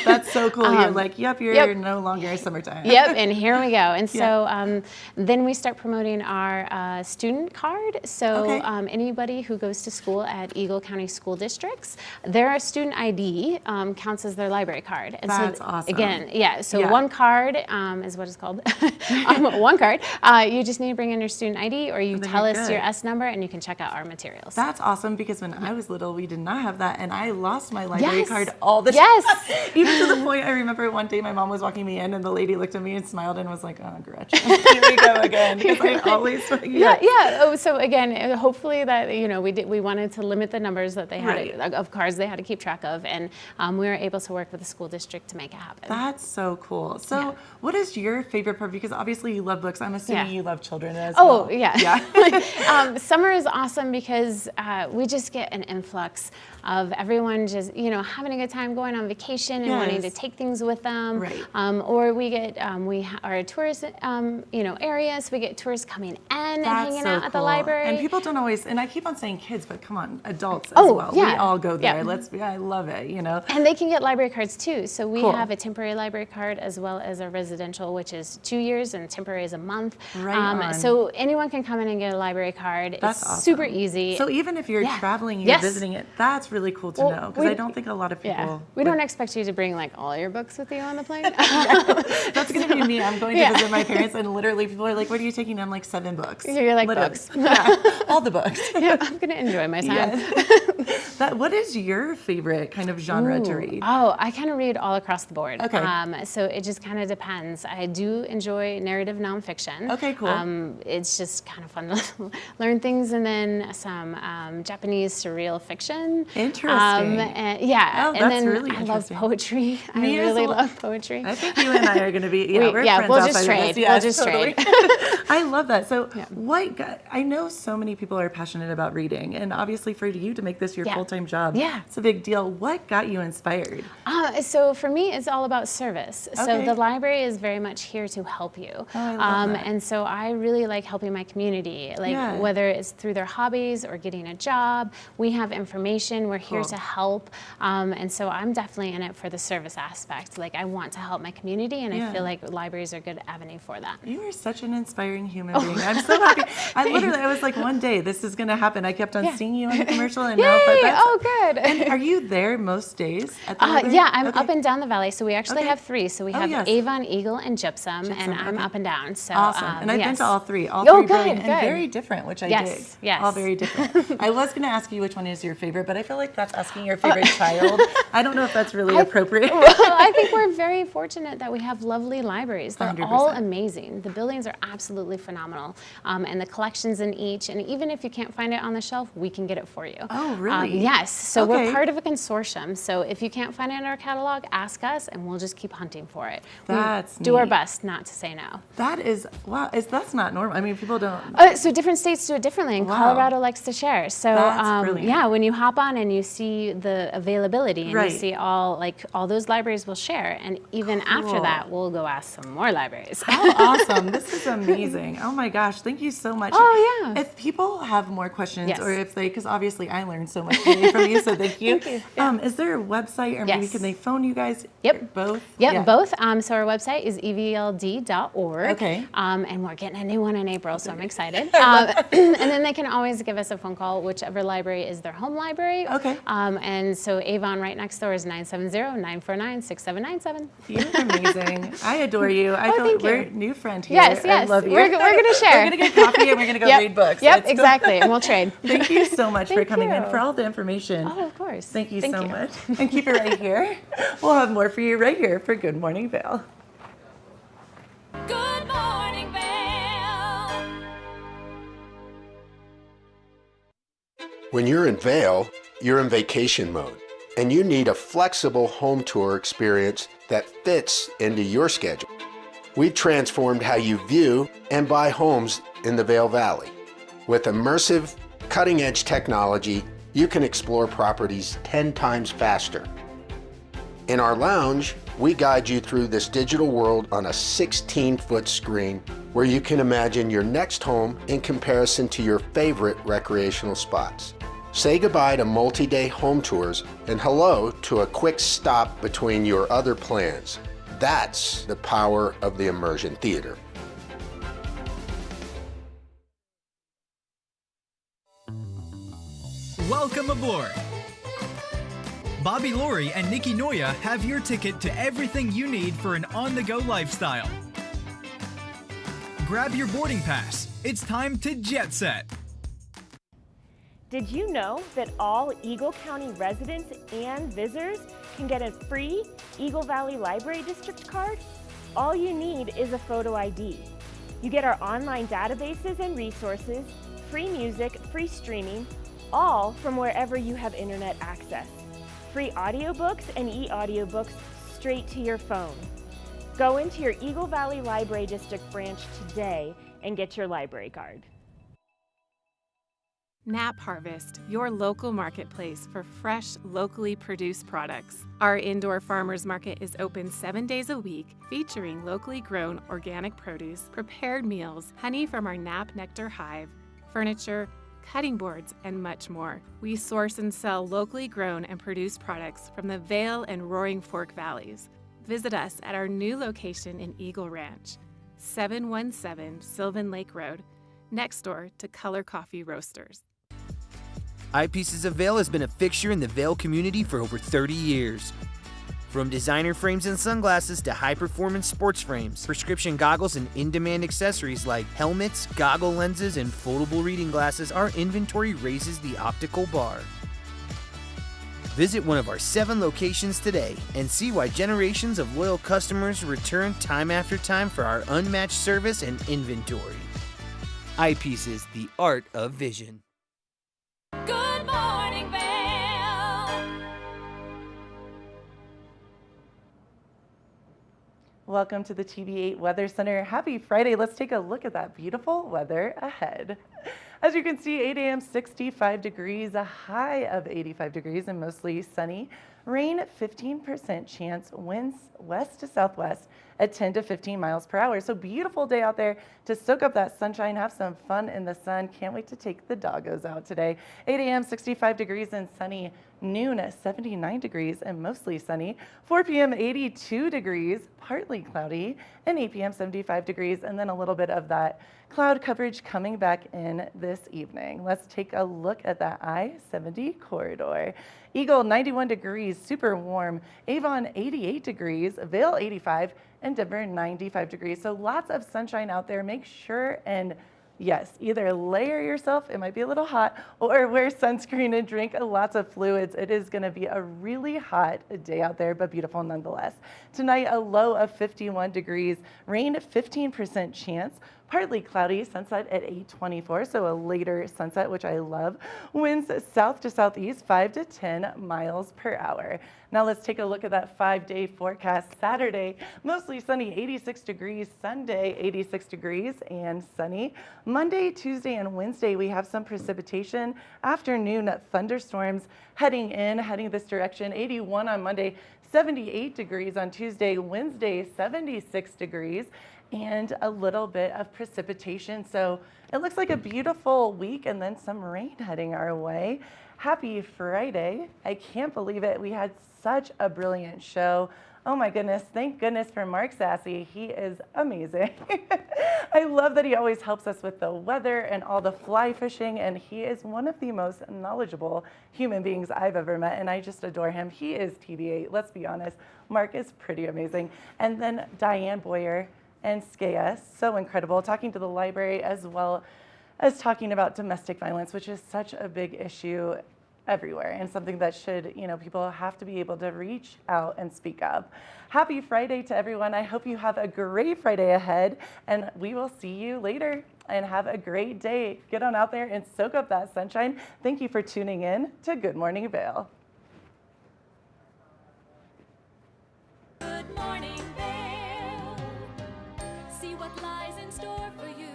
That's so cool. You're like, you're no longer summertime. And here we go. And so then we start promoting our student card. So anybody who goes to school at Eagle County School Districts, their student ID counts as their library card. And that's so awesome. Again, one card is what it's called. One card. You just need to bring in your student ID, or you tell us your S number, and you can check out our materials. That's awesome because when I was little, we did not have that, and I lost my library card all the time. Even to the point, I remember one day my mom was walking me in, and the lady looked at me and smiled and was like, "Oh, Gretchen, here we go again." Because I always Oh, so again, hopefully that we wanted to limit the numbers that they had of cards they had to keep track of, and we were able to work with the school district to make it happen. That's so cool. So, what is your favorite part? Because obviously you love books. I'm assuming you love children as well. Summer is awesome because we just get an influx of everyone just having a good time, going on vacation and wanting to take things with them. Or we get we are a tourist area, so we get tourists coming in and hanging out at the library. And people don't always, and I keep on saying kids, but come on, adults as well. We all go there. I love it. And they can get library cards too. So we have a temporary library card as well as a residential, which is 2 years, and temporary is a month. So anyone can come in and get a library card. That's it's awesome. super easy. So even if you're traveling, you're visiting it, that's really cool too. to know because I don't think a lot of people. Yeah. We don't expect you to bring like all your books with you on the plane. That's going to be me. I'm going to visit my parents, and literally people are like, "What are you taking?" I'm like 7 books. You're like literally. books. Yeah, all the books. Yeah, I'm going to enjoy my time. Yes. What is your favorite kind of genre to read? Oh, I kind of read all across the board. Okay. So it just kind of depends. I do enjoy narrative nonfiction. Okay, cool. It's just kind of fun to learn things, and then some Japanese surreal fiction. Interesting. And then really I love poetry. Me I as really well. love poetry. I think you and I are going to be, we're friends we'll outside just of trade. this. Yes, We'll just totally. trade. I love that. So I know so many people are passionate about reading, and obviously for you to make this your full-time job, it's a big deal. What got you inspired? So for me, it's all about service. So Okay. the library is very much here to help you. Oh, I love that. And so I really like helping my community, whether it's through their hobbies or getting a job. We have information. We're here to help. And so I'm definitely in it for the service aspect. Like I want to help my community, and I feel like libraries are a good avenue for that. You are such an inspiring human being. I'm so happy. I was like, one day this is going to happen. I kept on seeing you in the commercial, and now good. And are you there most days at the library? Yeah, I'm up and down the valley. So we actually have 3. So we have yes. Avon, Eagle, and Gypsum, and I'm up and down. So awesome. And I've been to all 3. All 3 brilliant and very different, which I dig. Yes. All very different. I was going to ask you which one is your favorite, but I feel like that's asking your favorite child. I don't know if that's really appropriate. Well, I think we're very fortunate that we have lovely libraries. They're 100%. all amazing. The buildings are absolutely phenomenal. And the collections in each, and even if you can't find it on the shelf, we can get it for you. Oh, really? Yes. So we're part of a consortium. So if you can't find it in our catalog, ask us, and we'll just keep hunting for it. That's do our neat. best not to say no. That is, wow, that's not normal. I mean, people don't. So different states do it differently, and Wow. Colorado likes to share. So That's brilliant. yeah, when you hop on and you see the availability, and Right. you see all those libraries will share, and even after Cool. that, we'll go ask some more libraries. How awesome. This is amazing. Oh my gosh. Thank you so much. Oh, yeah. If people have more questions, Yes. or if they, because obviously I learned so much today from you, so thank you. Thank you. Is there a website, or maybe Yes. can they phone you guys? Yep. Both? Yep, both. So our website is evld.org. Okay. And we're getting a new one in April, so I'm excited. And then they can always give us a phone call, whichever library is their home library. Okay. And so Avon right next door is 970-949-6797. You're amazing. I adore you. I feel like we're a new friend here. Yes, I love you. We're going to share. We're going to get coffee and we're going to go read books. Yep, Let's go. exactly. And we'll trade. Thank you so much for Thank coming in, you. for all the information. Oh, of course. Thank you Thank so you. much. And keep it right here. We'll have more for you right here for Good Morning Vail. Good morning, Vail. When you're in Vail, you're in vacation mode, and you need a flexible home tour experience that fits into your schedule. We've transformed how you view and buy homes in the Vail Valley. With immersive, cutting-edge technology, you can explore properties 10 times faster. In our lounge, we guide you through this digital world on a 16-foot screen where you can imagine your next home in comparison to your favorite recreational spots. Say goodbye to multi-day home tours and hello to a quick stop between your other plans. That's the power of the immersion theater. Welcome aboard! Bobby Laurie and Nikki Noya have your ticket to everything you need for an on-the-go lifestyle. Grab your boarding pass. It's time to jet set. Did you know that all Eagle County residents and visitors can get a free Eagle Valley Library District card? All you need is a photo ID. You get our online databases and resources, free music, free streaming, all from wherever you have internet access. Free audiobooks and e-audiobooks straight to your phone. Go into your Eagle Valley Library District branch today and get your library card. Nap Harvest, your local marketplace for fresh, locally produced products. Our indoor farmers market is open 7 days a week, featuring locally grown organic produce, prepared meals, honey from our Nap Nectar hive, furniture, cutting boards, and much more. We source and sell locally grown and produced products from the Vail and Roaring Fork Valleys. Visit us at our new location in Eagle Ranch, 717 Sylvan Lake Road, next door to Color Coffee Roasters. Eyepieces of Vail has been a fixture in the Vail community for over 30 years. From designer frames and sunglasses to high-performance sports frames, prescription goggles, and in-demand accessories like helmets, goggle lenses, and foldable reading glasses, our inventory raises the optical bar. Visit one of our 7 locations today and see why generations of loyal customers return time after time for our unmatched service and inventory. Eyepieces, the art of vision. Good morning, Vail. Welcome to the TV8 Weather Center. Happy Friday. Let's take a look at that beautiful weather ahead. As you can see, 8 a.m. 65 degrees, a high of 85 degrees and mostly sunny. Rain, 15% chance, winds west to southwest at 10 to 15 miles per hour. So beautiful day out there to soak up that sunshine, have some fun in the sun. Can't wait to take the doggos out today. 8 a.m. 65 degrees and sunny. Noon at 79 degrees and mostly sunny. 4 p.m. 82 degrees, partly cloudy, and 8 p.m. 75 degrees, and then a little bit of that cloud coverage coming back in this evening. Let's take a look at that I-70 corridor. Eagle 91 degrees, super warm. Avon 88 degrees, Vail 85, and Denver 95 degrees. So lots of sunshine out there. Make sure and yes, either layer yourself, it might be a little hot, or wear sunscreen and drink lots of fluids. It is going to be a really hot day out there, but beautiful nonetheless. Tonight, a low of 51 degrees, rain 15% chance, partly cloudy, sunset at 8:24, so a later sunset, which I love. Winds south to southeast, 5 to 10 miles per hour. Now let's take a look at that 5-day forecast. Saturday, mostly sunny, 86 degrees. Sunday, 86 degrees and sunny. Monday, Tuesday, and Wednesday, we have some precipitation. Afternoon, thunderstorms heading this direction. 81 on Monday, 78 degrees on Tuesday. Wednesday, 76 degrees. And a little bit of precipitation. So it looks like a beautiful week and then some rain heading our way. Happy Friday. I can't believe it. We had such a brilliant show. Oh my goodness. Thank goodness for Mark Sassy. He is amazing. I love that he always helps us with the weather and all the fly fishing. And he is one of the most knowledgeable human beings I've ever met. And I just adore him. He is TV8. Let's be honest. Mark is pretty amazing. And then Diane Boyer and Skea, so incredible, talking to the library as well as talking about domestic violence, which is such a big issue everywhere and something that should, people have to be able to reach out and speak up. Happy Friday to everyone. I hope you have a great Friday ahead, and we will see you later. And have a great day. Get on out there and soak up that sunshine. Thank you for tuning in to Good Morning Vail. Good morning, Vail. See what lies in store for you.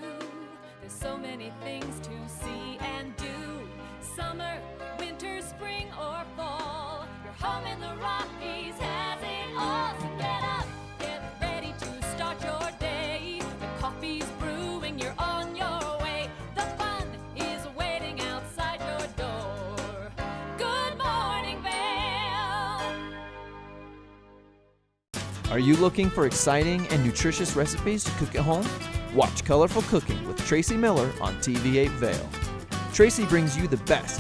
There's so many things to see and do. Summer, winter, spring, or fall. Your home in the Rockies has it all. So get up, get ready to start your day. The coffee's brewing, you're on your way. The fun is waiting outside your door. Good morning, Vail. Are you looking for exciting and nutritious recipes to cook at home? Watch Colorful Cooking with Tracy Miller on TV8 Vail. Tracy brings you the best